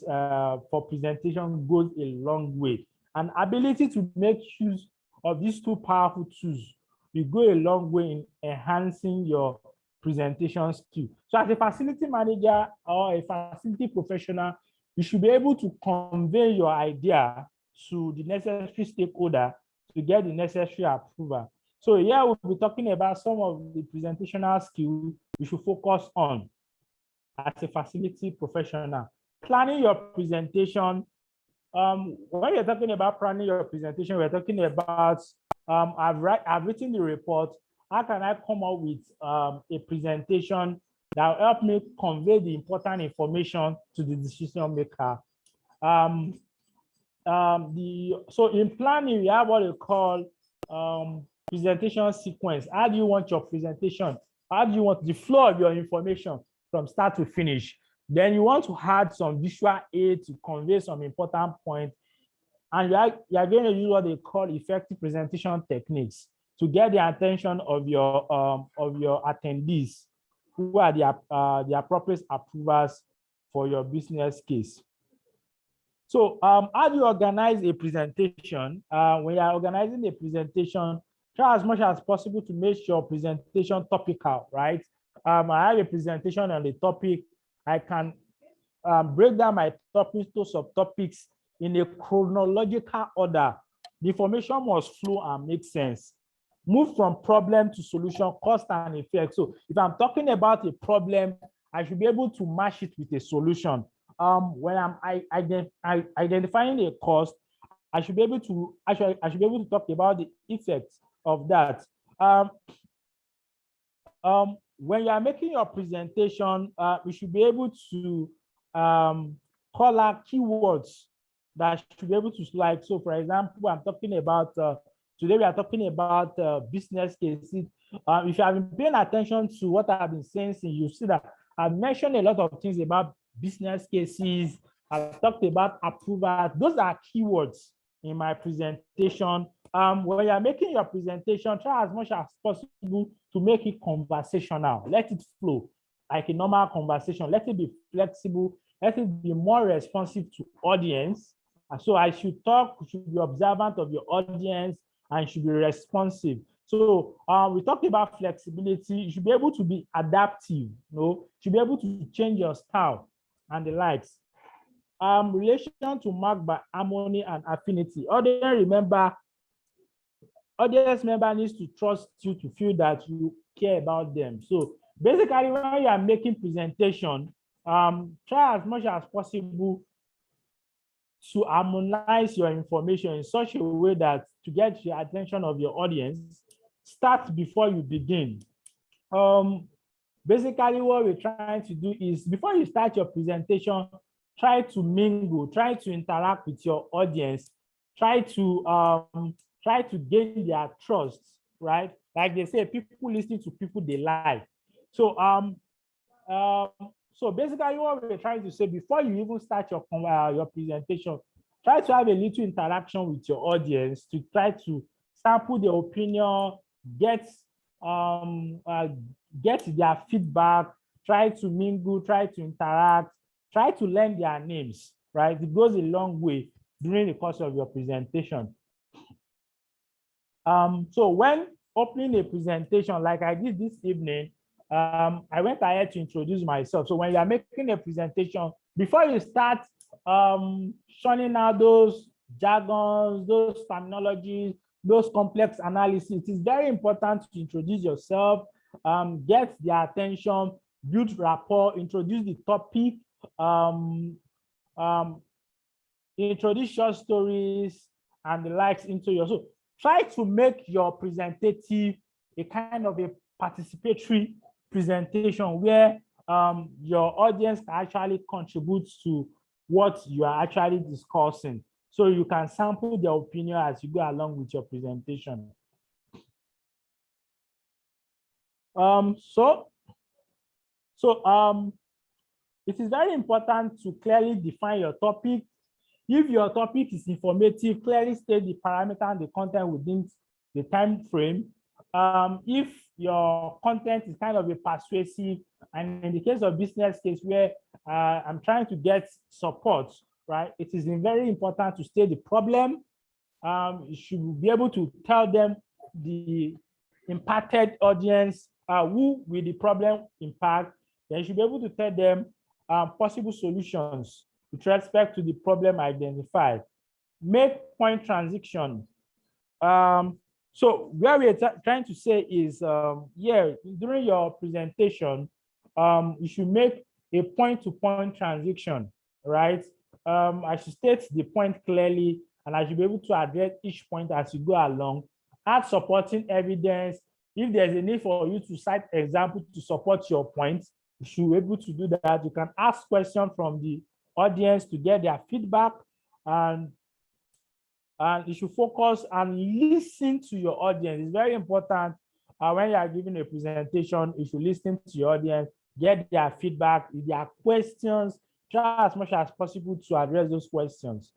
for presentation goes a long way. And ability to make use of these two powerful tools will go a long way in enhancing your presentation skill. So as a facility manager or a facility professional, you should be able to convey your idea to the necessary stakeholder to get the necessary approval. So here we'll be talking about some of the presentational skills you should focus on as a facility professional. Planning your presentation. When you're talking about planning your presentation, we're talking about I've written the report. How can I come up with a presentation that will help me convey the important information to the decision maker? So in planning, we have what we call presentation sequence. How do you want your presentation? How do you want the flow of your information from start to finish? Then you want to add some visual aid to convey some important points. And you are going to use what they call effective presentation techniques to get the attention of your attendees, who are the appropriate approvers for your business case. So how do you organize a presentation? When you're organizing a presentation, try as much as possible to make your presentation topical, right? I have a presentation on the topic. I can break down my topics to subtopics in a chronological order. The information must flow and make sense. Move from problem to solution, cause and effect. So if I'm talking about a problem, I should be able to match it with a solution. When I'm identifying a cause, I should be able to talk about the effects of that. When you are making your presentation, you should be able to call out keywords that should be able to like. So, for example, I'm talking about today. We are talking about business cases. If you have been paying attention to what I've been saying, you see that I've mentioned a lot of things about business cases. I've talked about approval. Those are keywords in my presentation. When you're making your presentation, try as much as possible to make it conversational. Let it flow like a normal conversation. Let it be flexible. Let it be more responsive to audience. So I should talk, you should be observant of your audience, and should be responsive. So we talked about flexibility. You should be able to be adaptive. You know, you should be able to change your style and the likes. Relation to mark by harmony and affinity. Audience member needs to trust you to feel that you care about them. So basically, when you are making presentation, try as much as possible to harmonize your information in such a way that to get the attention of your audience, start before you begin. Basically, what we're trying to do is before you start your presentation, try to mingle, try to interact with your audience, try to gain their trust, right? Like they say, people listen to people they like. So so basically what we're trying to say, before you even start your presentation, try to have a little interaction with your audience to try to sample their opinion, get their feedback, try to mingle, try to interact, try to learn their names, right? It goes a long way during the course of your presentation. So when opening a presentation like I did this evening, I went ahead to introduce myself. So when you are making a presentation, before you start shunning out those jargons, those terminologies, those complex analysis, it is very important to introduce yourself, get their attention, build rapport, introduce the topic, introduce short stories and the likes into your. So try to make your presentative a kind of a participatory presentation where your audience can actually contribute to what you are actually discussing. So you can sample their opinion as you go along with your presentation. It is very important to clearly define your topic. If your topic is informative, clearly state the parameter and the content within the time frame. If your content is kind of a persuasive, and in the case of business case where I'm trying to get support, right? It is very important to state the problem. You should be able to tell them the impacted audience, who will the problem impact. Then you should be able to tell them possible solutions with respect to the problem identified. Make point transition. So where we're trying to say is, during your presentation, you should make a point-to-point transition, right? I should state the point clearly, and I should be able to address each point as you go along. Add supporting evidence. If there's a need for you to cite example to support your point, you should be able to do that. You can ask questions from the audience to get their feedback, and you should focus and listen to your audience. It's very important when you are giving a presentation, you should listen to your audience, get their feedback, if there are questions, try as much as possible to address those questions.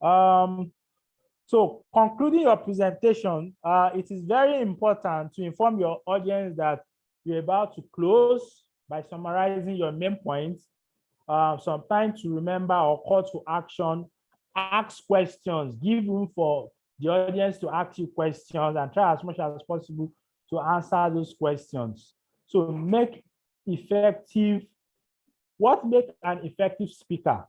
So concluding your presentation, it is very important to inform your audience that you're about to close by summarizing your main points. some time to remember or call to action, ask questions, give room for the audience to ask you questions and try as much as possible to answer those questions. So make effective, what makes an effective speaker?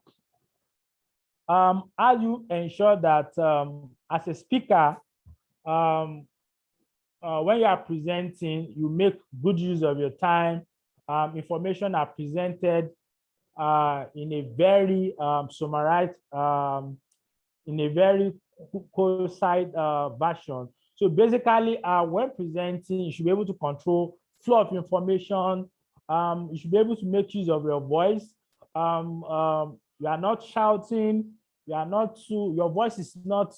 How do you ensure that as a speaker, when you are presenting, you make good use of your time, information are presented in a very summarized, in a very concise version. So basically, when presenting, you should be able to control flow of information. You should be able to make use of your voice. You are not shouting. You are not too. Your voice is not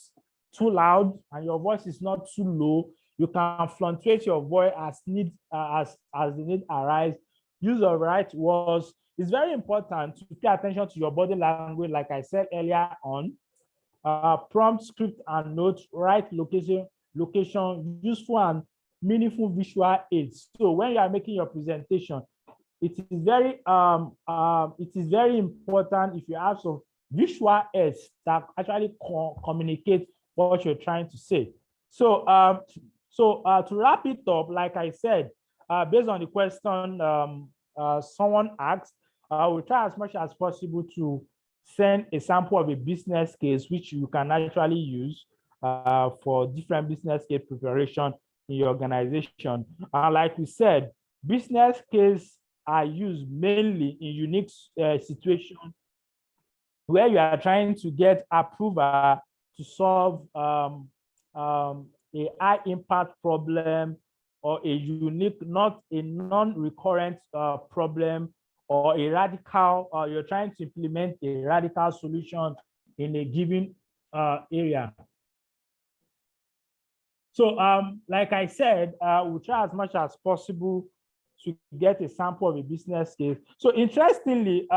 too loud, and your voice is not too low. You can fluctuate your voice as need as the need arise. Use of right words. It's very important to pay attention to your body language, like I said earlier on. Prompt, script, and notes, right location, useful and meaningful visual aids. So when you are making your presentation, it is very important if you have some visual aids that actually communicate what you're trying to say. So to wrap it up, like I said, based on the question someone asked, we'll try as much as possible to send a sample of a business case, which you can actually use for different business case preparation in your organization. Like we said, business cases are used mainly in unique situations where you are trying to get approval to solve a high impact problem or a unique, not a non-recurrent problem, or a radical, you're trying to implement a radical solution in a given area. So like I said, we'll try as much as possible to get a sample of a business case. So interestingly,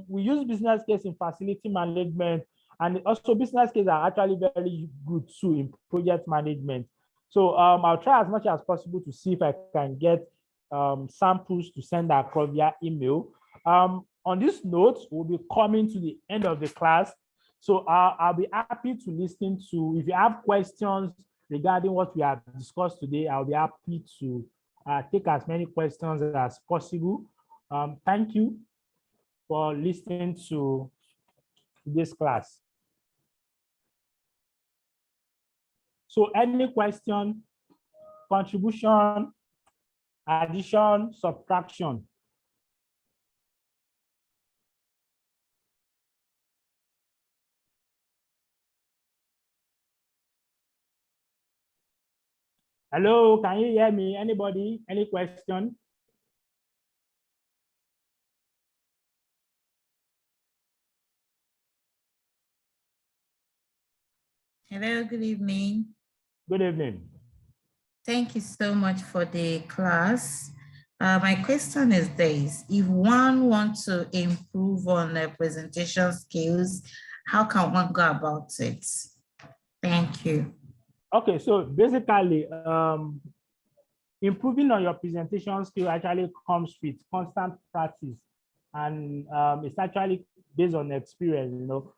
we use business case in facility management, and also business cases are actually very good too in project management. So I'll try as much as possible to see if I can get samples to send across via email. On this note, we'll be coming to the end of the class. So I'll be happy to listen to, if you have questions regarding what we have discussed today, I'll be happy to take as many questions as possible. Thank you for listening to this class. So any question, contribution, addition, subtraction? Hello, can you hear me? Anybody? Any question? Hello, good evening. Good evening. Thank you so much for the class. My question is this: if one wants to improve on the presentation skills, how can one go about it? Thank you. Okay, so basically, improving on your presentation skill actually comes with constant practice, and it's actually based on experience. You know,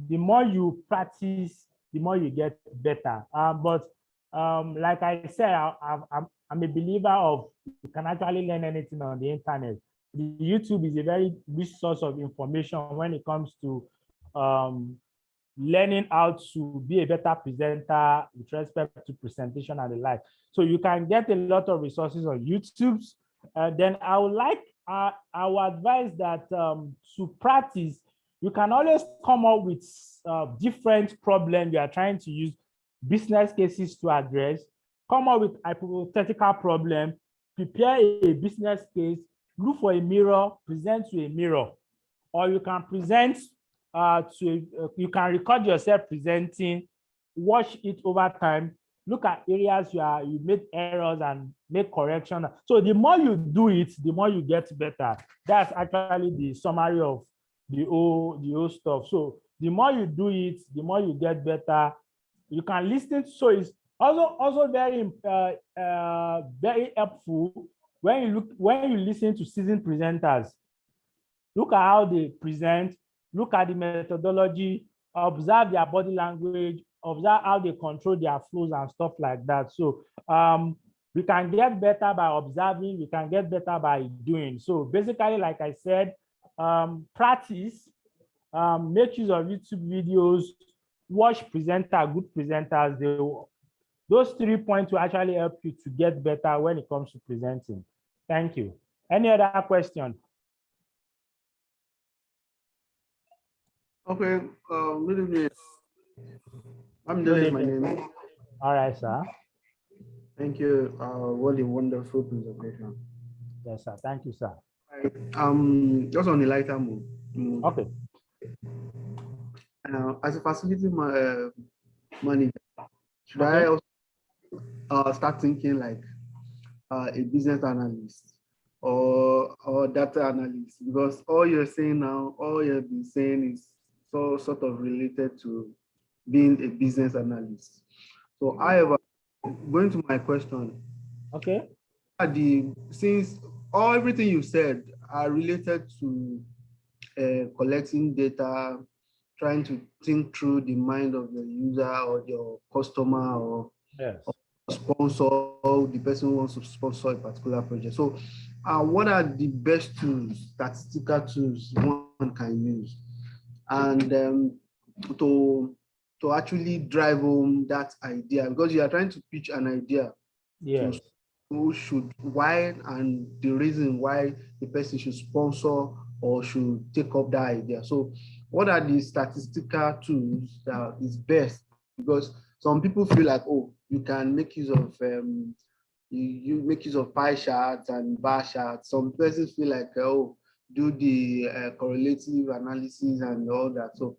the more you practice, the more you get better. But like I said, I'm a believer of you can actually learn anything on the internet. The YouTube is a very rich source of information when it comes to learning how to be a better presenter with respect to presentation and the like. So you can get a lot of resources on YouTube. Then I would advise that to practice, you can always come up with different problems you are trying to use business cases to address. Come up with a hypothetical problem, prepare a business case, look for a mirror, present to a mirror, or you can present you can record yourself presenting, watch it over time, look at areas you made errors and make correction. So the more you do it, the more you get better. That's actually the summary of the whole stuff. So the more you do it, the more you get better. You can listen. So it's also very very helpful when you listen to seasoned presenters. look at how they present, look at the methodology, observe their body language, observe how they control their flows and stuff like that. So we can get better by observing, we can get better by doing. So basically, like I said, practice, make use of YouTube videos, watch good presenters. Those 3 points will actually help you to get better when it comes to presenting. Thank you. Any other question? Okay, good evening. I'm Good Dele, my evening. name. All right, sir. Thank you. What a wonderful presentation. Yes, sir. Thank you, sir. Just on a lighter mood. Okay. As a facility manager, should Okay. I also start thinking like a business analyst or data analyst? Because all you're saying now, all you've been saying is so sort of related to being a business analyst. So, however, going to my question. Okay. Since everything you said are related to collecting data, trying to think through the mind of the user or your customer or, yes, or sponsor, or the person who wants to sponsor a particular project. So what are the best tools, statistical tools one can use and to actually drive home that idea? Because you are trying to pitch an idea. yes, to who should, why, and the reason why the person should sponsor or should take up that idea. So what are the statistical tools that is best? Because some people feel like, oh, you can make use of you make use of pie charts and bar charts. Some persons feel like, oh, do the correlative analysis and all that. So,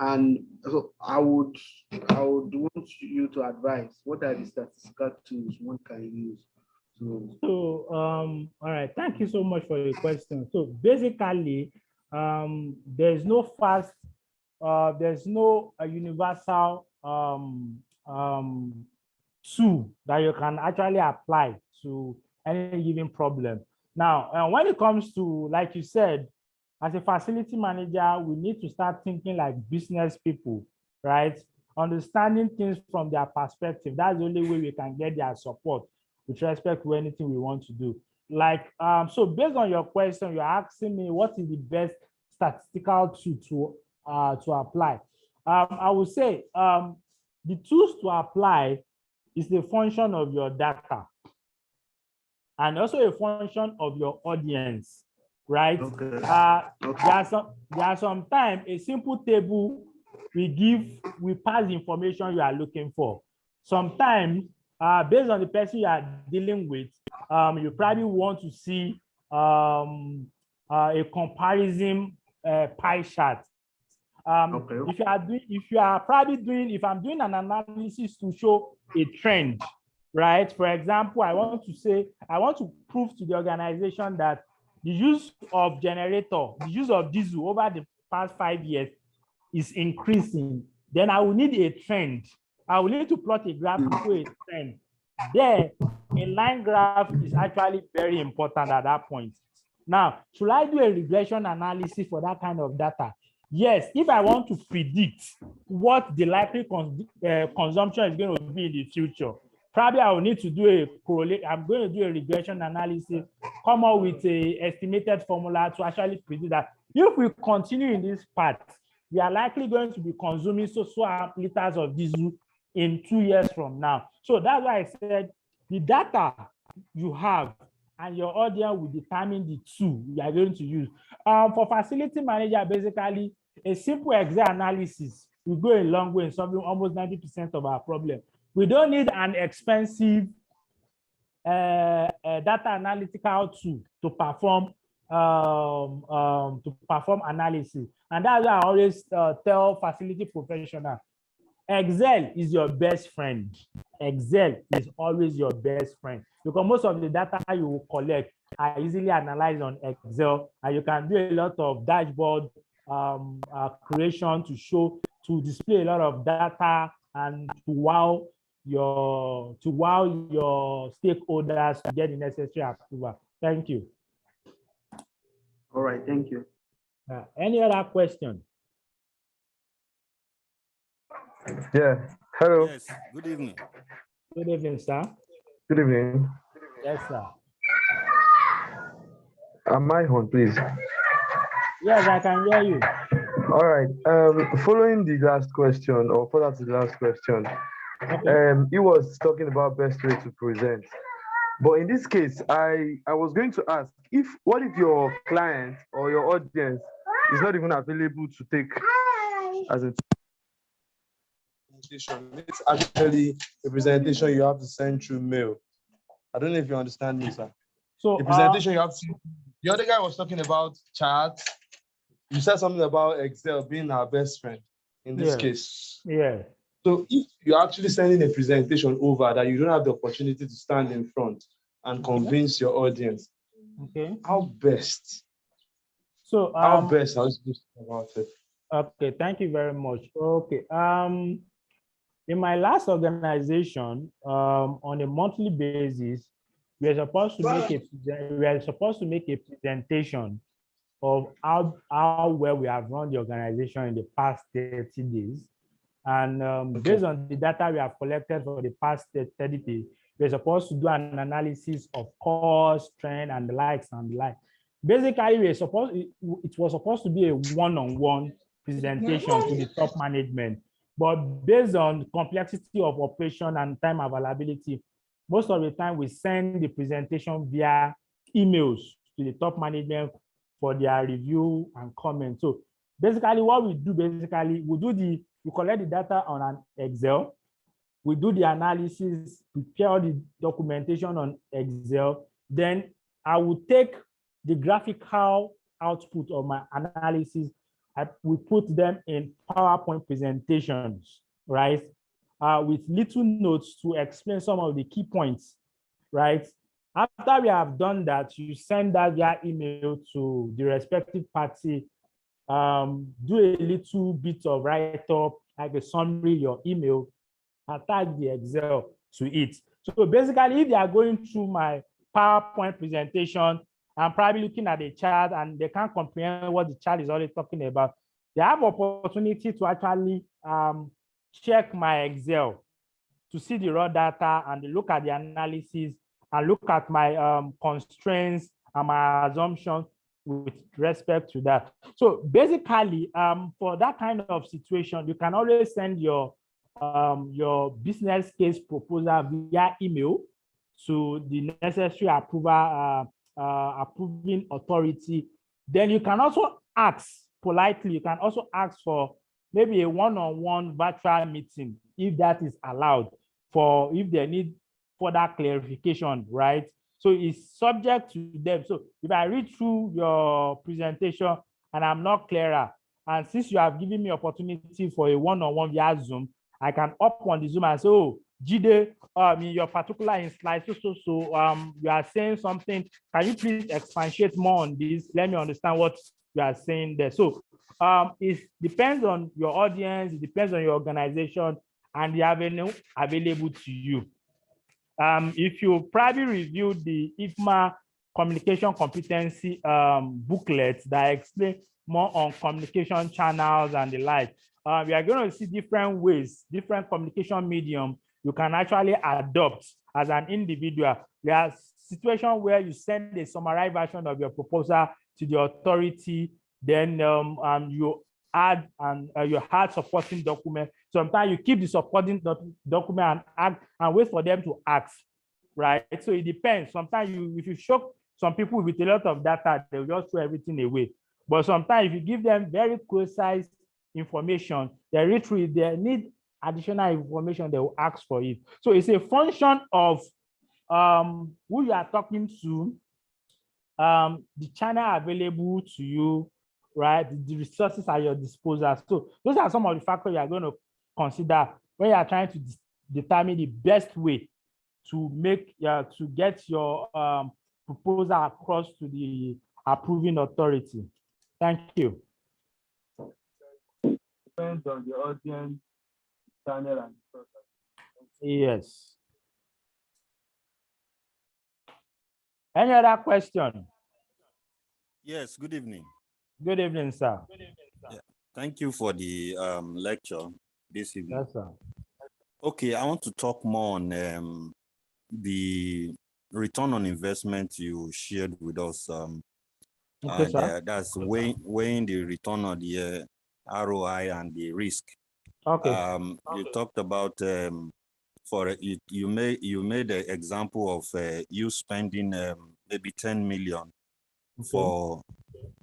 and so I would want you to advise what are the statistical tools one can use. So, all right, thank you so much for the question. So basically, there's no fast, there's no universal tool that you can actually apply to any given problem. Now, when it comes to, like you said, as a facility manager, we need to start thinking like business people, right? Understanding things from their perspective. That's the only way we can get their support with respect to anything we want to do. Like, so based on your question, you're asking me what is the best statistical tool to apply. I would say the tools to apply is the function of your data and also a function of your audience, right? Okay. There are sometimes a simple table we pass the information you are looking for. Sometimes, based on the person you are dealing with, you probably want to see a comparison pie chart. Okay. If I'm doing an analysis to show a trend, right? For example, I want to prove to the organization that the use of generator, the use of diesel over the past 5 years is increasing. Then I will need a trend. I will need to plot a graph to show a trend. There, a line graph is actually very important at that point. Now, should I do a regression analysis for that kind of data? Yes, if I want to predict what the likely consumption is going to be in the future, probably I will need to do I'm going to do a regression analysis, come up with a estimated formula to actually predict that if we continue in this path, we are likely going to be consuming so liters of diesel in 2 years from now. So that's why I said the data you have and your audience will determine the tool you are going to use. For facility manager, basically, a simple Excel analysis will go a long way in solving almost 90% of our problem. We don't need an expensive data analytical tool to perform analysis. And that's why I always tell facility professionals, Excel is your best friend. Excel is always your best friend because most of the data you will collect are easily analyzed on Excel, and you can do a lot of dashboard creation to display a lot of data and to wow your stakeholders to get the necessary approval. Thank you. All right, thank you. Any other question? Yeah. Hello. Yes, good evening. Good evening, sir. Good evening. Yes, sir. Am I on, please? Yes, I can hear you. All right. Following the last question, or further to the last question, he was talking about best way to present. But in this case, I was going to ask what if your client or your audience is not even available to take as a presentation? It's actually a presentation you have to send through mail. I don't know if you understand me, sir. So The presentation you have to. The other guy was talking about charts. You said something about Excel being our best friend in this case. Yeah. So if you're actually sending a presentation over that you don't have the opportunity to stand in front and convince your audience, how best? So how best are you supposed to talk about it? Okay, thank you very much. Okay. In my last organization, on a monthly basis, we are supposed to make a presentation of how well we have run the organization in the past 30 days. And based on the data we have collected for the past 30 days, we're supposed to do an analysis of cost, trend, and the likes and the like. Basically, it was supposed to be a one-on-one presentation to the top management. But based on complexity of operation and time availability, most of the time we send the presentation via emails to the top management for their review and comment. So basically what we do, we collect the data on an Excel, we do the analysis, prepare the documentation on Excel, then I will take the graphical output of my analysis, we put them in PowerPoint presentations, right? With little notes to explain some of the key points, right? After we have done that, you send that via email to the respective party, do a little bit of write-up, like a summary, your email, attach the Excel to it. So basically, if they are going through my PowerPoint presentation, I'm probably looking at the chart and they can't comprehend what the chart is already talking about, they have opportunity to actually check my Excel to see the raw data and look at the analysis and look at my constraints and my assumptions with respect to that. So basically, for that kind of situation, you can always send your business case proposal via email to the necessary approving authority. Then you can also ask politely, you can also ask for maybe a one-on-one virtual meeting if that is allowed, for if they need further clarification, right? So it's subject to them. So if I read through your presentation and I'm not clearer, and since you have given me opportunity for a one-on-one via Zoom, I can up on the Zoom and say, oh, Jide, in your particular in slide, you are saying something. Can you please expatiate more on this? Let me understand what you are saying there. So it depends on your audience, it depends on your organization, and the avenue available to you. If you probably review the IFMA communication competency booklet that explain more on communication channels and the like, we are going to see different ways, different communication medium you can actually adopt as an individual. There are situations where you send a summarized version of your proposal to the authority, then you add supporting document. Sometimes you keep the supporting document and wait for them to ask, right? So it depends. Sometimes if you shock some people with a lot of data, they'll just throw everything away. But sometimes if you give them very concise information, they need additional information, they will ask for it. So it's a function of who you are talking to, the channel available to you, right? The resources at your disposal. So those are some of the factors you are going to consider when you are trying to determine the best way to get your proposal across to the approving authority. Thank you. Depends on the audience, channel, and yes. Any other question? Yes, good evening. Good evening, sir. Yeah. Thank you for the lecture this evening. Yes, sir. Okay, I want to talk more on the return on investment you shared with us. Okay, And sir. that's weighing the return on the ROI and the risk. Okay. You talked about you made an example of you spending maybe 10 million for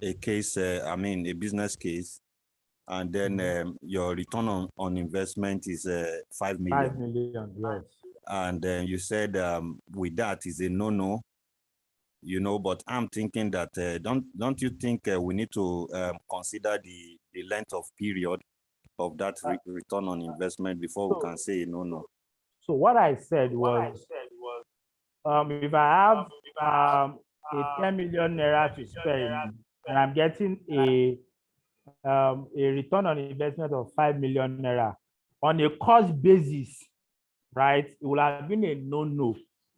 a case, I mean a business case, and then your return on investment is 5 million. 5 million, yes. And then you said with that is a no-no, you know, but I'm thinking that don't you think we need to consider the length of period of that return on investment before we can say no? So what I said was, if I have a 10 million naira to spend and I'm getting a return on investment of 5 million naira on a cost basis, right? It will have been a no-no,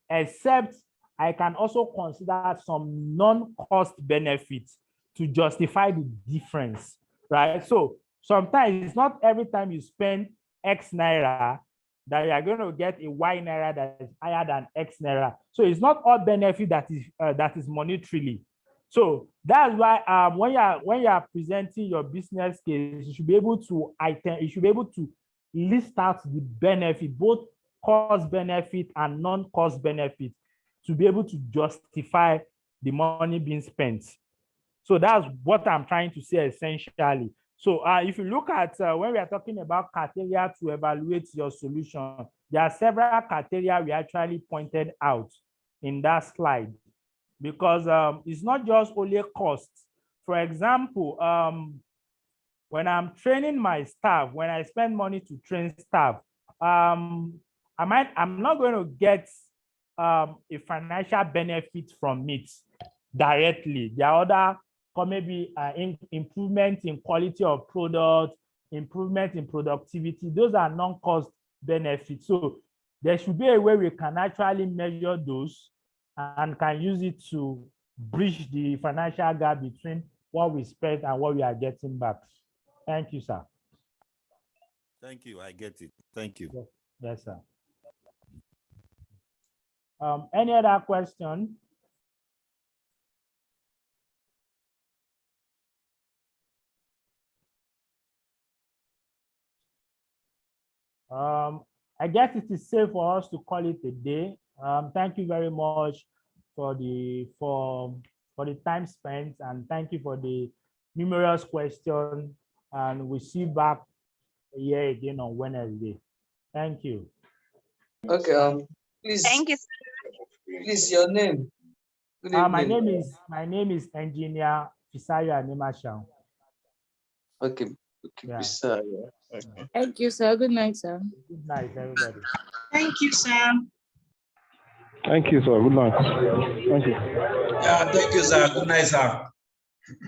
except I can also consider some non-cost benefits to justify the difference, right? So sometimes it's not every time you spend X naira that you are going to get a Y naira that is higher than X naira. So it's not all benefit that is monetarily. So that's why when you are presenting your business case, you should be able to list out the benefit, both cost benefit and non-cost benefit, to be able to justify the money being spent. So that's what I'm trying to say essentially. So if you look at when we are talking about criteria to evaluate your solution, there are several criteria we actually pointed out in that slide, because it's not just only cost. For example, when I'm training my staff, when I spend money to train staff, I'm not going to get a financial benefit from it directly. There are other, or maybe improvement in quality of product, improvement in productivity. Those are non-cost benefits. So there should be a way we can actually measure those and can use it to bridge the financial gap between what we spent and what we are getting back. Thank you, sir. Thank you. I get it. Thank you. Yes, sir. Any other question? I guess it is safe for us to call it a day. Thank you very much for the time spent, and thank you for the numerous questions. And we see you back here again on Wednesday. Thank you. Okay. Please. Thank you. Please, your name. My name is Engineer Fisayo Animashaw. Okay. Okay. Yeah. Fisayo. Okay. Thank you, sir. Good night, sir. Good night, everybody. Thank you, sir. Thank you, sir. Good night. Thank you. Yeah, thank you, sir. Good night, sir.